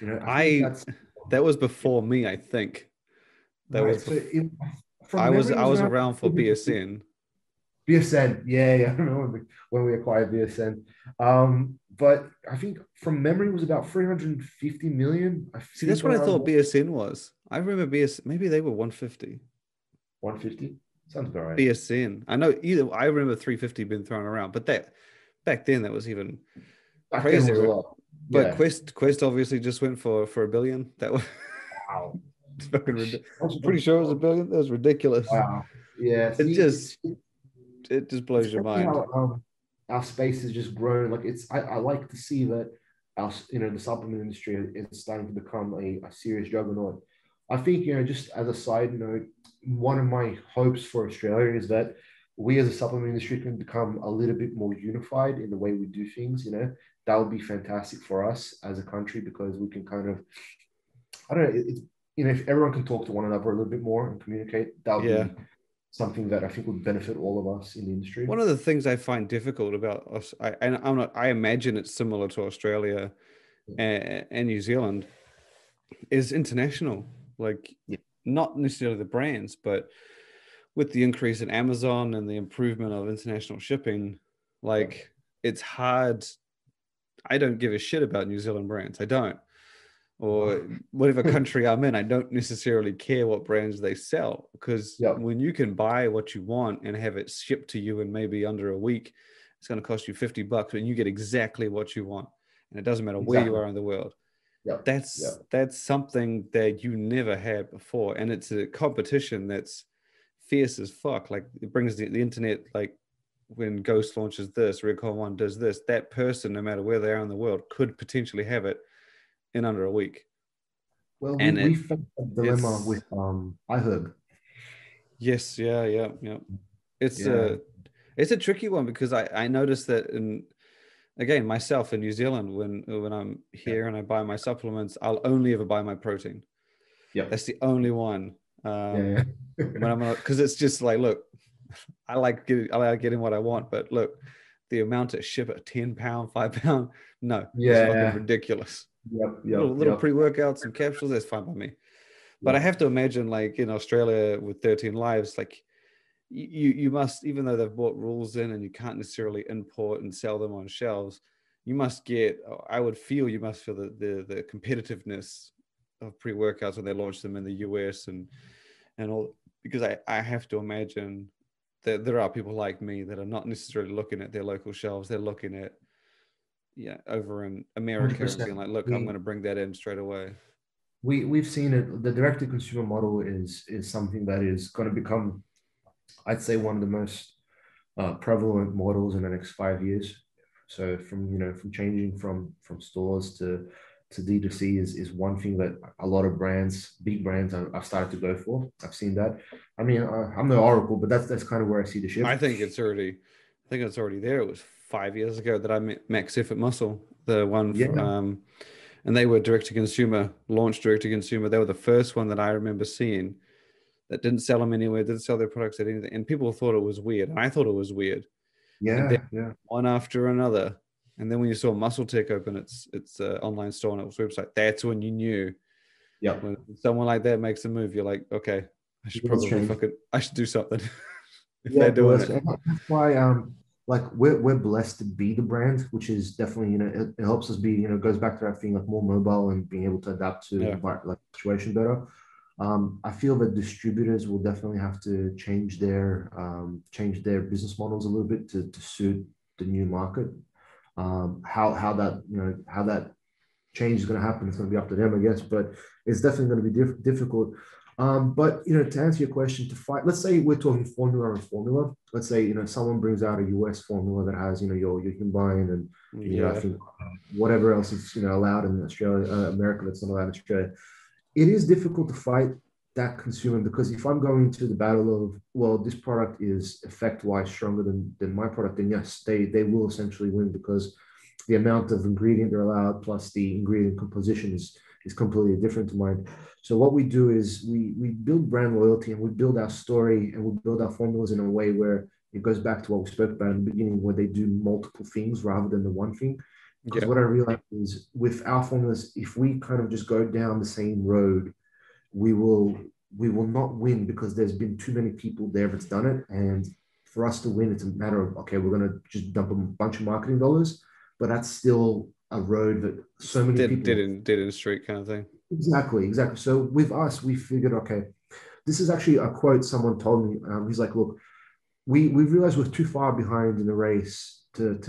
That was before me, I think. I was around for BSN.
BSN, yeah, I remember when we acquired BSN. But I think from memory it was about 350 million.
See, that's what I thought BSN was. I remember BSN, maybe they were 150.
150? Sounds about right.
BSN. I know I remember 350 being thrown around, but back then that was even crazier. Was a lot. But Quest obviously just went for $1 billion. That was wow. It's fucking ridiculous. I'm pretty sure it was $1 billion. That was ridiculous.
Wow. Yeah.
It just blows your mind.
How, our space has just grown. Like I like to see that the supplement industry is starting to become a serious juggernaut. I think, just as a side note, one of my hopes for Australia is that we as a supplement industry can become a little bit more unified in the way we do things. That would be fantastic for us as a country, because we can kind of, I don't know, if everyone can talk to one another a little bit more and communicate, that would be something that I think would benefit all of us in the industry.
One of the things I find difficult about us, I imagine it's similar to Australia and New Zealand, is international. Like, not necessarily the brands, but with the increase in Amazon and the improvement of international shipping, it's hard. I don't give a shit about New Zealand brands. I don't. Or whatever country I'm in, I don't necessarily care what brands they sell, because when you can buy what you want and have it shipped to you in maybe under a week, it's going to cost you $50 and you get exactly what you want. And it doesn't matter where you are in the world. That's something that you never had before. And it's a competition that's fierce as fuck. Like, it brings the internet, like when Ghost launches this, Recon One does this, that person, no matter where they are in the world, could potentially have it in under a week.
Well, we faced a dilemma with iHerb.
Yes, yeah. It's It's a tricky one because I noticed that again, myself in New Zealand, when I'm here and I buy my supplements, I'll only ever buy my protein.
Yep.
That's the only one.
Yeah.
When I'm not, because it's just like, look, I like getting what I want, but look, the amount of ship at £10, £5, no, it's fucking ridiculous.
Yep.
Little pre-workouts and capsules, that's fine by me. But I have to imagine, like in Australia with 13 lives, like you must, even though they've brought rules in and you can't necessarily import and sell them on shelves, you must feel the competitiveness of pre-workouts when they launch them in the US and all, because I have to imagine that there are people like me that are not necessarily looking at their local shelves. They're looking at, over in America and being like, look, I'm going to bring that in straight away.
We've seen it. The direct-to-consumer model is something that is going to become, I'd say, one of the most prevalent models in the next 5 years. So from changing from stores to D2C is one thing that a lot of big brands are started to go for. I've seen that. I mean, I'm no oracle, but that's kind of where I see the shift.
I think it's already there. It was 5 years ago that I met Max Effort Muscle, the one, and they were launched direct to consumer. They were the first one that I remember seeing that didn't sell them anywhere, didn't sell their products at anything, and people thought it was weird, and I thought it was weird.
Yeah.
One after another. And then when you saw Muscle Tech open its online store on its website, that's when you knew.
Yeah.
When someone like that makes a move, you're like, okay, I should do something. If they're doing it.
That's why like we're blessed to be the brand, which is definitely, it helps us be, goes back to that thing like more mobile and being able to adapt to like situation better. I feel that distributors will definitely have to change their business models a little bit to suit the new market. How that change is going to happen, it's going to be up to them, I guess, but it's definitely going to be difficult. But to answer your question, let's say we're talking formula. Let's say someone brings out a US formula that has your combine and I think whatever else is allowed in Australia, America, that's not allowed in Australia. It is difficult to fight that consumer, because if I'm going to the battle of, well, this product is effect-wise stronger than my product, then yes, they will essentially win, because the amount of ingredient they're allowed plus the ingredient composition is completely different to mine. So what we do is we build brand loyalty, and we build our story, and we build our formulas in a way where it goes back to what we spoke about in the beginning, where they do multiple things rather than the one thing. Because what I realized is with our formulas, if we kind of just go down the same road, we will not win, because there's been too many people there that's done it. And for us to win, it's a matter of, okay, we're going to just dump a bunch of marketing dollars, but that's still a road that so many people
dead in the street kind of thing.
Exactly. So with us, we figured, okay, this is actually a quote someone told me. He's like, look, we realized we're too far behind in the race to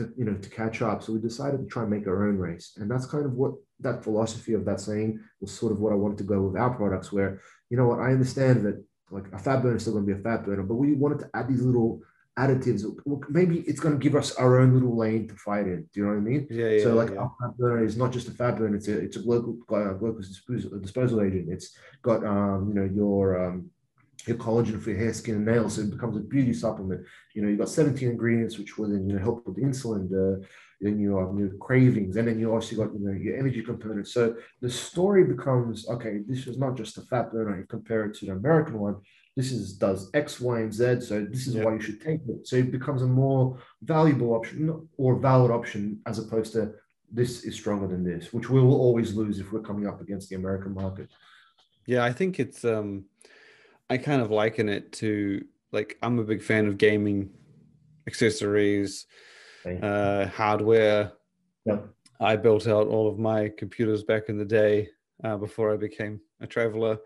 catch up. So we decided to try and make our own race. And that's kind of what that philosophy of that saying was, sort of what I wanted to go with our products, where, what, I understand that like a fat burner is still going to be a fat burner, but we wanted to add these little additives. Maybe it's going to give us our own little lane to fight in. Do you know what I mean? So our fat burner is not just a fat burner. It's a glucose disposal agent. It's got, your collagen for your hair, skin, and nails. So it becomes a beauty supplement. You've got 17 ingredients, which will then help with the insulin, then your cravings, and then you also got your energy component. So the story becomes, okay, this is not just a fat burner. You compare it to the American one. This does X, Y, and Z. So this is why you should take it. So it becomes a more valuable option or valid option, as opposed to this is stronger than this, which we will always lose if we're coming up against the American market.
Yeah, I think it's I kind of liken it to, like, I'm a big fan of gaming accessories, hardware.
Yep.
I built out all of my computers back in the day before I became a traveler.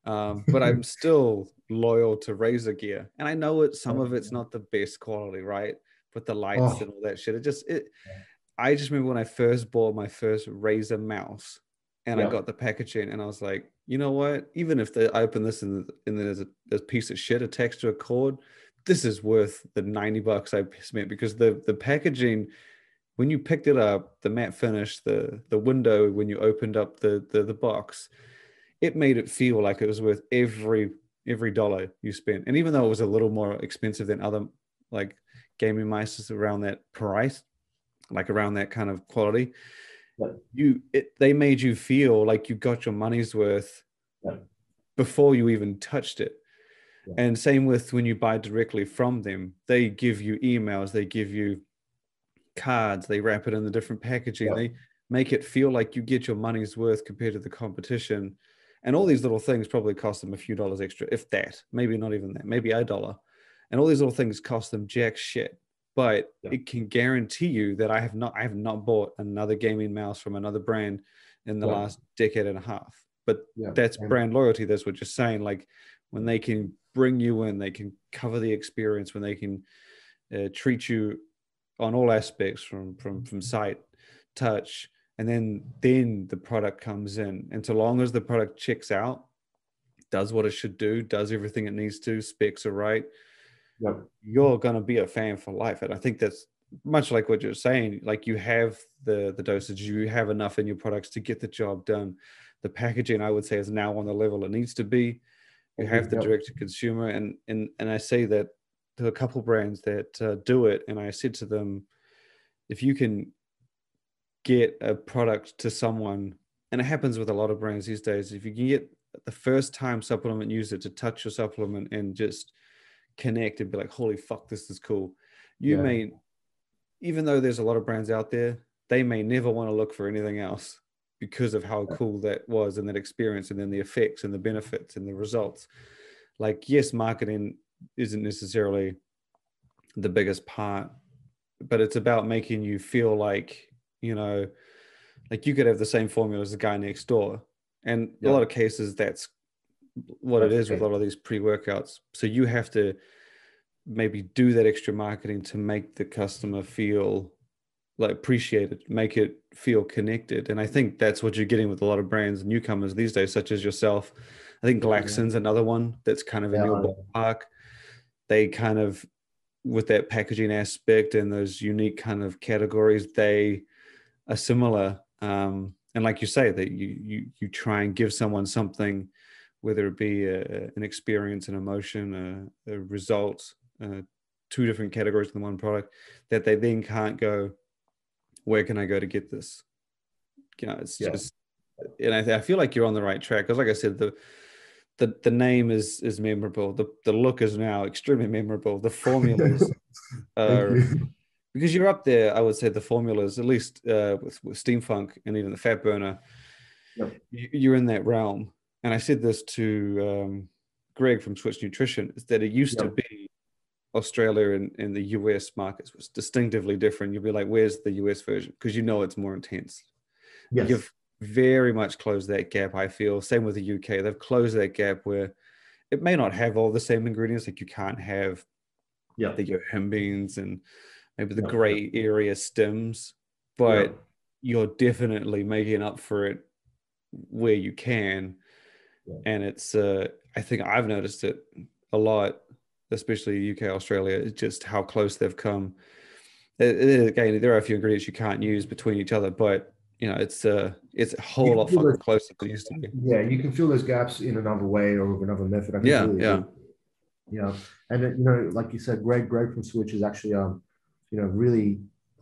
But I'm still loyal to Razer gear. And I know some of it's not the best quality, right? But the lights and all that shit, I just remember when I first bought my first Razer mouse, and I got the packaging, and I was like, you know what? Even if I open this and there's a piece of shit attached to a cord, this is worth the $90 I spent, because the packaging, when you picked it up, the matte finish, the window, when you opened up the box, it made it feel like it was worth every dollar you spent. And even though it was a little more expensive than other like gaming mice around that price, like around that kind of quality.
Yeah.
They made you feel like you got your money's worth before you even touched it.
Yeah.
And same with when you buy directly from them, they give you emails, they give you cards, they wrap it in the different packaging, they make it feel like you get your money's worth compared to the competition. And all these little things probably cost them a few dollars extra, if that, maybe not even that, maybe $1. And all these little things cost them jack shit. But it can guarantee you that I have not bought another gaming mouse from another brand in the last decade and a half. But that's brand loyalty. That's what you're saying. Like when they can bring you in, they can cover the experience, when they can treat you on all aspects from sight, touch, and then the product comes in. And so long as the product checks out, does what it should do, does everything it needs to, specs are right, you're going to be a fan for life. And I think that's much like what you're saying. Like you have the dosage, you have enough in your products to get the job done. The packaging, I would say, is now on the level it needs to be. You have the direct to consumer, and I say that to a couple brands that do it, and I said to them, if you can get a product to someone, and it happens with a lot of brands these days, if you can get the first time supplement user to touch your supplement and just connect and be like, holy fuck, this is cool. You may, even though there's a lot of brands out there, they may never want to look for anything else because of how cool that was and that experience, and then the effects and the benefits and the results. Like, yes, marketing isn't necessarily the biggest part, but it's about making you feel like, you know, like you could have the same formula as the guy next door. And a lot of cases, that's what it is with a lot of these pre-workouts. So you have to maybe do that extra marketing to make the customer feel like appreciated, make it feel connected. And I think that's what you're getting with a lot of brands, newcomers these days, such as yourself. I think Glaxon's another one that's kind of in your ballpark. They kind of, with that packaging aspect and those unique kind of categories, they are similar. And like you say, that you try and give someone something, whether it be an experience, an emotion, a result, two different categories in one product, that they then can't go, where can I go to get this? You know, it's just, and I feel like you're on the right track. Because like I said, the name is memorable. The look is now extremely memorable. The formulas are, because you're up there, I would say the formulas, at least with Steam Funk and even the Fat Burner, you're in that realm. And I said this to Greg from Switch Nutrition, is that it used to be Australia and the US markets was distinctively different. You'd be like, where's the US version? Because you know it's more intense. You've very much closed that gap, I feel. Same with the UK. They've closed that gap where it may not have all the same ingredients. Like you can't have the yohimbines and maybe the gray area stems, but you're definitely making up for it where you can. And it's, I think I've noticed it a lot, especially UK, Australia, just how close they've come. Again, there are a few ingredients you can't use between each other, but you know, it's a whole lot fucking closer than it used to be.
Yeah, you can fill those gaps in another way or another method. I Yeah, and you know, like you said, Greg from Switch is actually, you know, really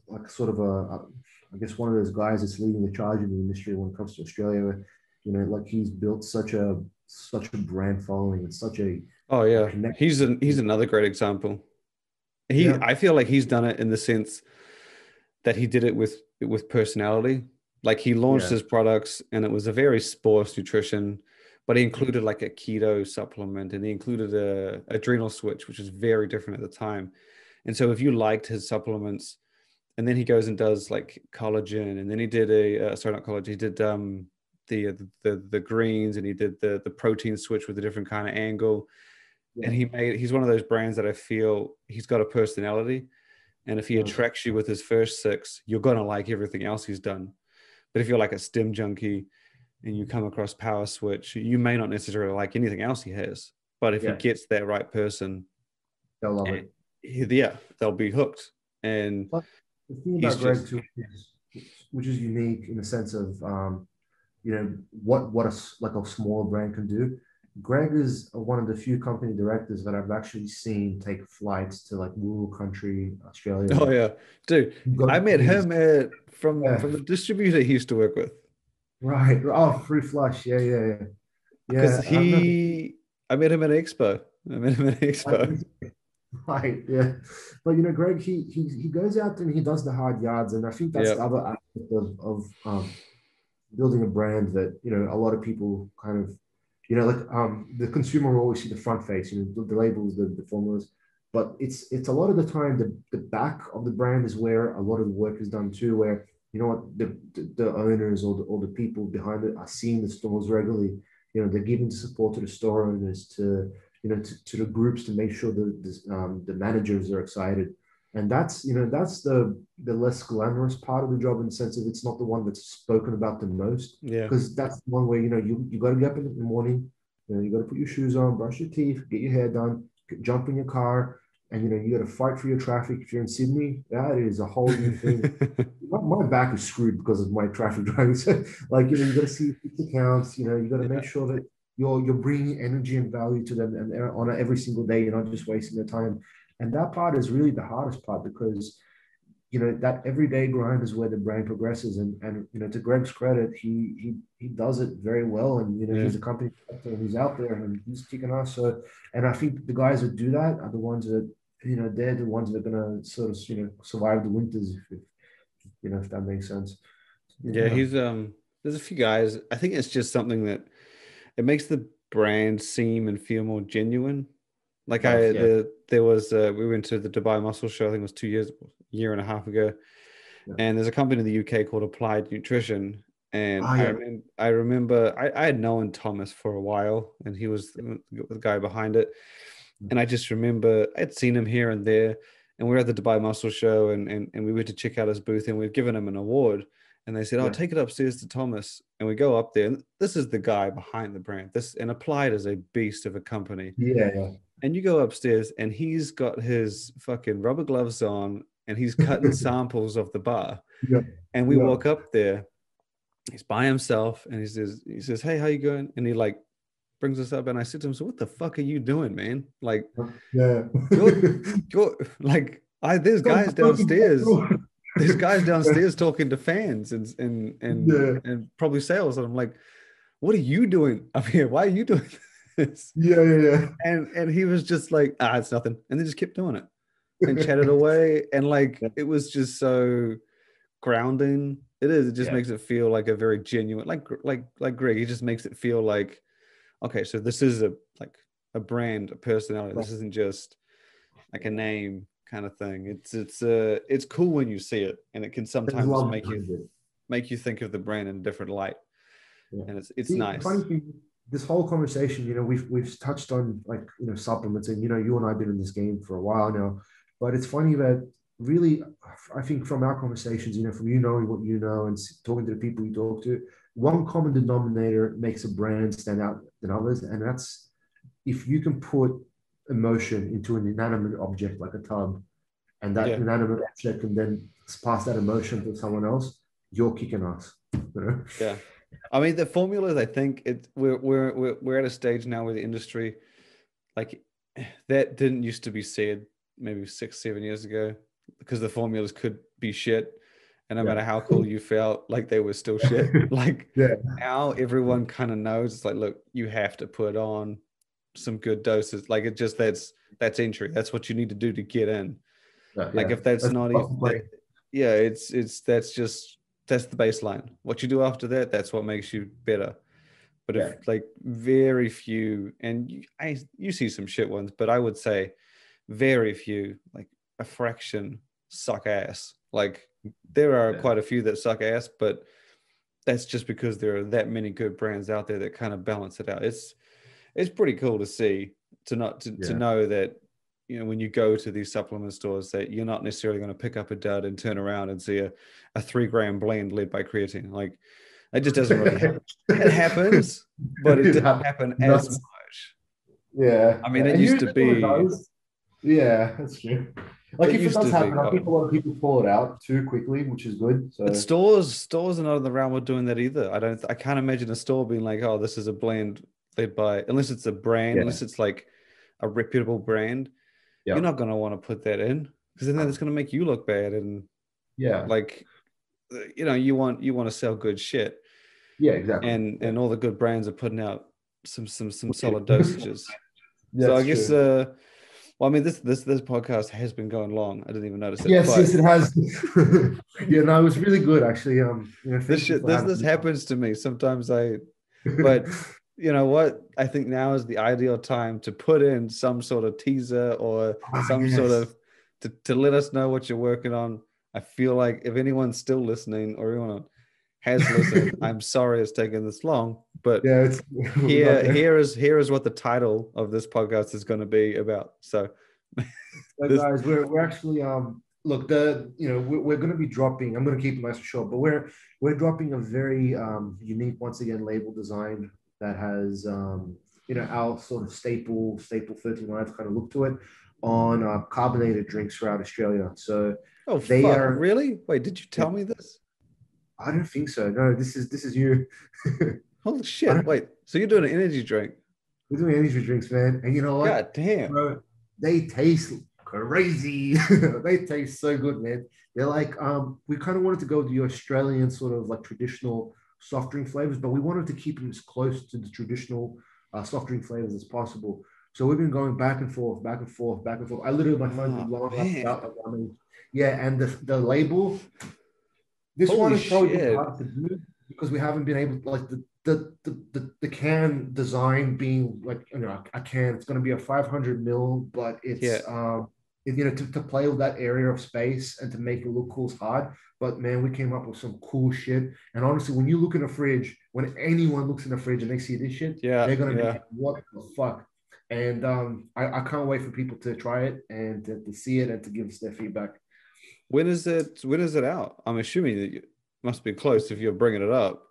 like sort of I guess one of those guys that's leading the charge in the industry when it comes to Australia. You know, like he's built such a brand following and such a
he's another great example. I feel like he's done it in the sense that he did it with personality. Like he launched his products and it was a very sports nutrition, but he included like a keto supplement and he included a adrenal switch, which is very different at the time. And so if you liked his supplements, and then he goes and does like collagen, and then he did not collagen, he did the greens, and he did the protein switch with a different kind of angle. And he's one of those brands that I feel he's got a personality. And if he attracts you with his first 6, you're going to like everything else he's done. But if you're like a stem junkie and you come across Power Switch, you may not necessarily like anything else he has. But if he gets that right person,
they'll love it.
They'll be hooked. And
but the thing about Greg too, which is unique in the sense of, you know, what a smaller brand can do Greg is one of the few company directors that I've actually seen take flights to like rural country Australia.
Oh yeah, dude. I met him
yeah,
from the distributor he used to work with.
right. Oh, free flush.
Because
I know.
I met him at Expo. I met him at Expo.
Right, yeah, but Greg, he goes out and he does the hard yards, and I think that's
Yeah.
the other aspect of building a brand that a lot of people kind of like the consumer will always see the front face, the labels, the formulas, but it's a lot of the time the back of the brand is where a lot of the work is done too, where what the owners or the people behind it are seeing the stores regularly. They're giving the support to the store owners, to the groups, to make sure the managers are excited. And that's the less glamorous part of the job, in the sense of it's not the one that's spoken about the most,
Yeah.
because that's the one where you got to get up in the morning, you got to put your shoes on, brush your teeth, get your hair done, jump in your car, and you got to fight for your traffic. If you're in Sydney, that is a whole new thing. My back is screwed because of my traffic driving. So, like, you got to see accounts. You got to make sure that you're bringing energy and value to them, and on every single day. You're not just wasting their time. And that part is really the hardest part, because that everyday grind is where the brand progresses. And to Greg's credit, he does it very well. And he's a company director, and he's out there and he's kicking ass. So, and I think the guys that do that are the ones that they're the ones that are gonna sort of survive the winters, if that makes sense.
Yeah, he's there's a few guys. I think it's just something that it makes the brand seem and feel more genuine. Like there was we went to the Dubai Muscle Show, I think it was year and a half ago. Yeah. And there's a company in the UK called Applied Nutrition. And I remember I had known Thomas for a while, and he was the guy behind it. And I just remember I'd seen him here and there, and we were at the Dubai Muscle Show, and we went to check out his booth, and we've given him an award. And they said, take it upstairs to Thomas. And we go up there, and this is the guy behind the brand. And Applied is a beast of a company.
Yeah.
And you go upstairs, and he's got his fucking rubber gloves on, and he's cutting samples of the bar.
Yeah.
And we walk up there. He's by himself, and he says, "Hey, how you going?" And he like brings us up, and I said to him, "So what the fuck are you doing, man? Like, you're like, there's guys downstairs." There's guys downstairs talking to fans and probably sales. And I'm like, what are you doing up here? Why are you doing this?
Yeah.
And he was just like, it's nothing. And they just kept doing it and chatted away. And like, it was just so grounding. It is. It just makes it feel like a very genuine, like Greg, he just makes it feel like, okay, so this is a brand, a personality. This isn't just like a name kind of thing. It's cool when you see it, and it can sometimes make you think of the brand in a different light. And it's nice.
Funny thing, this whole conversation, we've touched on supplements, and you and I have been in this game for a while now. But it's funny that really, I think from our conversations, from you knowing what you know and talking to the people you talk to, one common denominator makes a brand stand out than others, and that's if you can put emotion into an inanimate object like a tub, and that inanimate object can then pass that emotion to someone else, you're kicking ass.
Yeah, I mean the formulas. I think we're at a stage now where the industry, like, that didn't used to be said maybe 6-7 years ago, because the formulas could be shit, and no matter how cool you felt, like, they were still shit. Like, now everyone kind of knows. It's like, look, you have to put on some good doses. Like, it just that's entry. That's what you need to do to get in. Like, if that's not even that's the baseline. What you do after that, that's what makes you better. But if like very few, and you see some shit ones, but I would say very few, like a fraction, suck ass. Like, there are quite a few that suck ass, but that's just because there are that many good brands out there that kind of balance it out. It's pretty cool to see, to know that, when you go to these supplement stores, that you're not necessarily going to pick up a dud and turn around and see a 3 gram blend led by creatine. Like, it just doesn't really happen. It happens, but it doesn't happen as much.
Yeah.
I mean, it used to be.
Yeah, that's true. Like, if it does happen, I think a lot of people pull it out too quickly, which is good. So. But stores are not in the realm of doing that either. I can't imagine a store being like, oh, this is a blend
led by, unless it's a brand,
Yeah.
unless it's like a reputable brand,
Yeah.
you're not going to want to put that in because then it's going to make you look bad. And
Yeah.
like, you want to sell good shit.
Yeah, exactly.
And all the good brands are putting out some solid dosages.
That's
so I guess,
true.
well, I mean, this podcast has been going long. I didn't even notice it.
Yes,
but
yes, it has. Yeah, no, it was really good actually.
this happens to me sometimes. But you know what? I think now is the ideal time to put in some sort of teaser or some sort of to let us know what you're working on. I feel like if anyone's still listening or anyone has listened, I'm sorry it's taken this long, but
yeah,
here is what the title of this podcast is going to be about. So
guys, we're actually look, we're going to be dropping. I'm going to keep it nice and short, but we're dropping a very unique, once again, label design that has our sort of staple 13 lives kind of look to it on carbonated drinks throughout Australia. So
really? Wait, did you tell me this?
I don't think so. No, this is you.
Holy shit! Wait, so you're doing an energy drink?
We're doing energy drinks, man. And you know what?
God damn,
bro, they taste crazy. They taste so good, man. They're like we kind of wanted to go to the Australian sort of like traditional soft drink flavors, but we wanted to keep them as close to the traditional soft drink flavors as possible. So we've been going back and forth, back and forth, back and forth. I literally, my phone's been blowing up. Yeah, and the label. This
Holy
one is probably
shit.
hard to do because we haven't been able to, like, the can design being like, a can. It's going to be a 500 mil, but it's to play with that area of space and to make it look cool is hard. But man, we came up with some cool shit. And honestly, when you look in a fridge, when anyone looks in a fridge and they see this shit, they're gonna be like, what the fuck? And I can't wait for people to try it and to see it and to give us their feedback.
When is it out? I'm assuming that it must be close if you're bringing it up.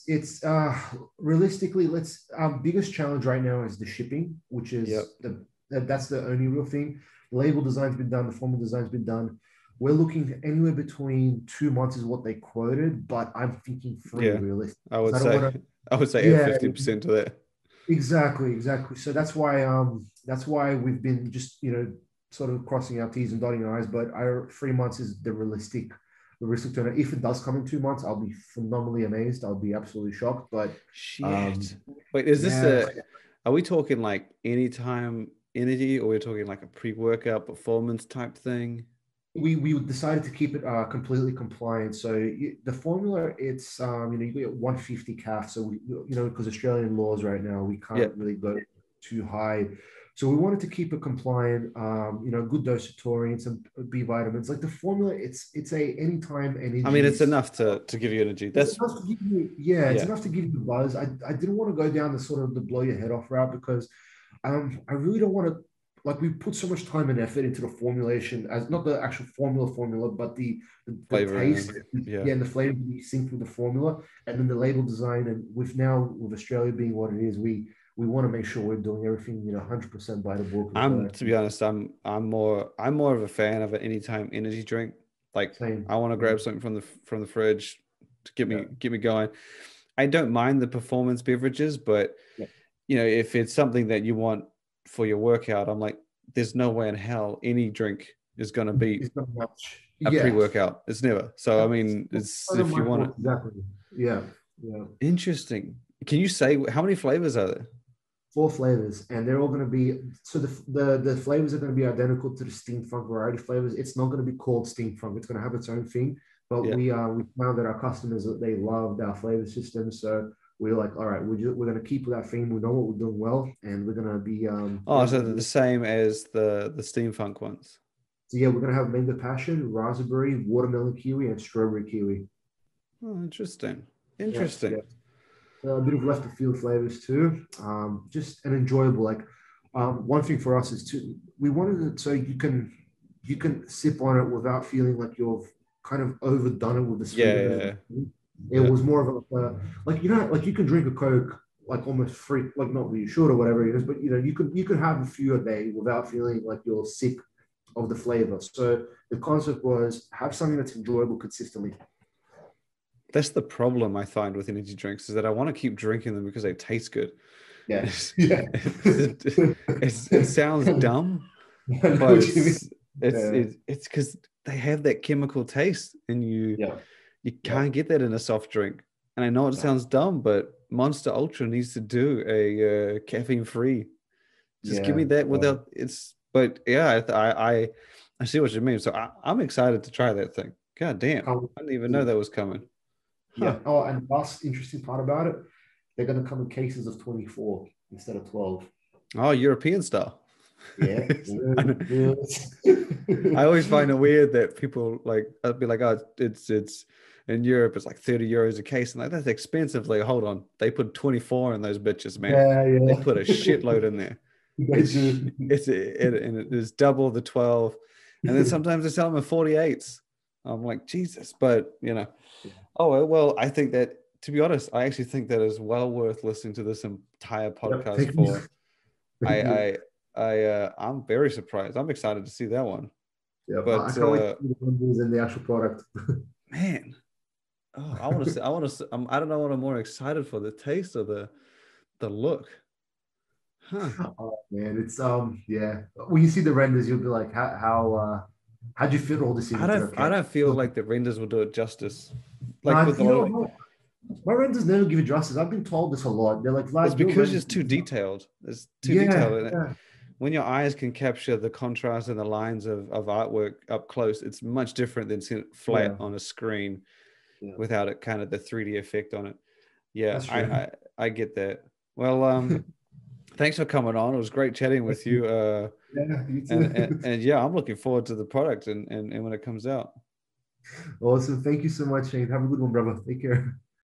It's realistically, our biggest challenge right now is the shipping, which is that's the only real thing. The label design's been done, the formal design's been done. We're looking anywhere between 2 months is what they quoted, but I'm thinking 3 realistic.
I would say add 50% to that.
Exactly. So that's why we've been just sort of crossing our T's and dotting our I's, but our 3 months is the realistic turn. If it does come in 2 months, I'll be phenomenally amazed. I'll be absolutely shocked. But
shit. Wait, is this are we talking like anytime energy, or we're talking like a pre-workout performance type thing?
We decided to keep it completely compliant. So the formula, it's you get 150 calf. So we because Australian laws right now, we can't really go too high. So we wanted to keep it compliant, good dose of taurine, some B vitamins. Like the formula, it's a anytime energy.
I mean, it's enough to give you energy. That's
enough to give you, it's enough to give you buzz. I didn't want to go down the sort of the blow your head off route because I really don't want to, like, we put so much time and effort into the formulation, as not the actual formula, but the taste, and the flavor we sync with the formula, and then the label design. And with Australia being what it is, we want to make sure we're doing everything 100% by the book.
To be honest, I'm more of a fan of an anytime energy drink. Like, same. I want to grab something from the fridge to get me going. I don't mind the performance beverages, but if it's something that you want for your workout, I'm like, there's no way in hell any drink is going to beat a pre-workout. It's never. So I mean, it's if you want it.
Exactly. Yeah.
Interesting. Can you say how many flavors are there?
4 flavors, and they're all going to be, so the flavors are going to be identical to the steamed funk variety flavors. It's not going to be called steamed funk. It's going to have its own thing. But we found that our customers, they loved our flavor system, so we're like, all right, we're going to keep with that theme. We know what we're doing well, and we're going to be
so they're the same as the steam funk ones.
So we're going to have mango passion, raspberry, watermelon kiwi, and strawberry kiwi.
Oh, interesting.
A bit of left of field flavors too. Just an enjoyable, like, one thing for us is we wanted it so you can sip on it without feeling like you've kind of overdone it with the sweetness. It was more of a like you can drink a Coke like almost free, like not that you should or whatever it is, but you could have a few a day without feeling like you're sick of the flavor. So the concept was have something that's enjoyable consistently.
That's the problem I find with energy drinks, is that I want to keep drinking them because they taste good.
Yeah. Yeah.
It sounds dumb,
I know
but
what you mean.
it's because they have that chemical taste, and you
Yeah.
can't get that in a soft drink. And I know it
No.
sounds dumb, but Monster Ultra needs to do a caffeine free. Just give me that without it's. But yeah, I see what you mean. So I'm excited to try that thing. God damn, I didn't even know that was coming.
Yeah.
Huh.
Oh, and the last interesting part about it, they're going to come in cases of 24 instead of 12.
Oh, European style.
Yeah.
I always find it weird that people like, I'd be like, oh, it's in Europe, it's like 30 euros a case. And like, that's expensive. Like, hold on. They put 24 in those bitches, man.
Yeah.
They put a shitload in there. And it is double the 12. And then sometimes they sell them at 48s. I'm like, Jesus. But, oh, well, I think that, to be honest, I actually think that is well worth listening to this entire podcast for. I'm very surprised. I'm excited to see that one.
Yeah,
but
I can't wait to see the renders and the actual product.
Man, oh, I want to see. I don't know what I'm more excited for: the taste or the look. Huh?
Oh man, it's yeah. When you see the renders, you'll be like, how'd you fit all this in?
I don't feel like the renders will do it justice. Like
my renders never give it justice. I've been told this a lot. They're like, Vlad,
it's because it's too detailed. It's too detailed in it. When your eyes can capture the contrast and the lines of artwork up close, it's much different than seeing it flat on a screen without it kind of the 3D effect on it. Yeah, I get that. Well, thanks for coming on. It was great chatting with you.
You too.
And yeah, I'm looking forward to the product and when it comes out.
Awesome. Thank you so much, Shane. Have a good one, brother. Take care.